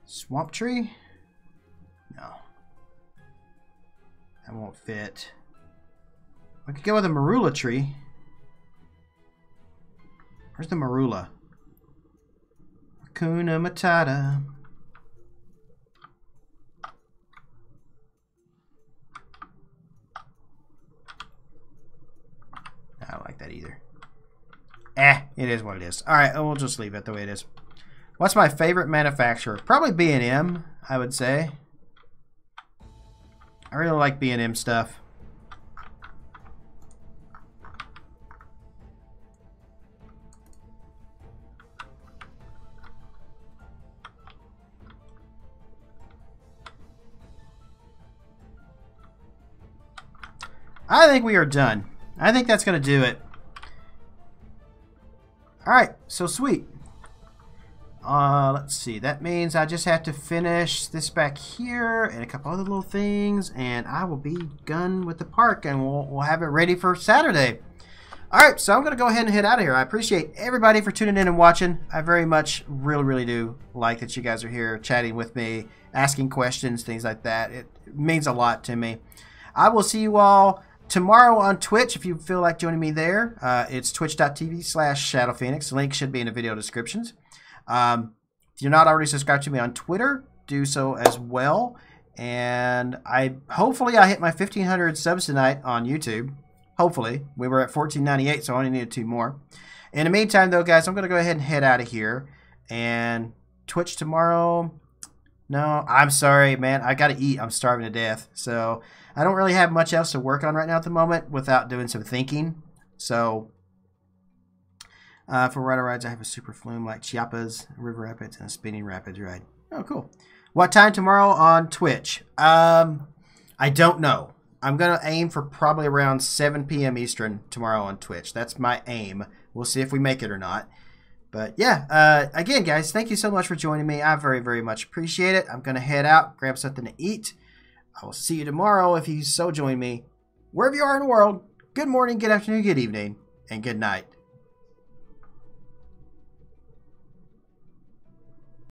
Swamp tree? No. That won't fit. We could go with a marula tree. Where's the marula? Hakuna Matata. I don't like that either. It is what it is. Alright, we'll just leave it the way it is. What's my favorite manufacturer? Probably B&M, I would say. I really like B&M stuff. I think we are done. I think that's going to do it. Alright, so sweet. Let's see. That means I just have to finish this back here and a couple other little things, and I will be done with the park, and we'll have it ready for Saturday. All right, so I'm going to go ahead and head out of here. I appreciate everybody for tuning in and watching. I very much, really do like that you guys are here chatting with me, asking questions, things like that. It means a lot to me. I will see you all tomorrow on Twitch if you feel like joining me there. It's twitch.tv/ShadowPhoenix. The link should be in the video descriptions. If you're not already subscribed to me on Twitter, do so as well. And hopefully I hit my 1,500 subs tonight on YouTube. Hopefully. We were at 1,498, so I only needed 2 more. In the meantime, though, guys, I'm going to go ahead and head out of here. And Twitch tomorrow... No, I'm sorry, man. I got to eat. I'm starving to death. So I don't really have much else to work on right now at the moment without doing some thinking. So for rider rides, I have a super flume like Chiapas, River Rapids, and a Spinning Rapids ride. Oh, cool. What time tomorrow on Twitch? I don't know. I'm going to aim for probably around 7 p.m. Eastern tomorrow on Twitch. That's my aim. We'll see if we make it or not. But yeah, again, guys, thank you so much for joining me. I very much appreciate it. I'm going to head out, grab something to eat. I will see you tomorrow if you so join me. Wherever you are in the world, good morning, good afternoon, good evening, and good night.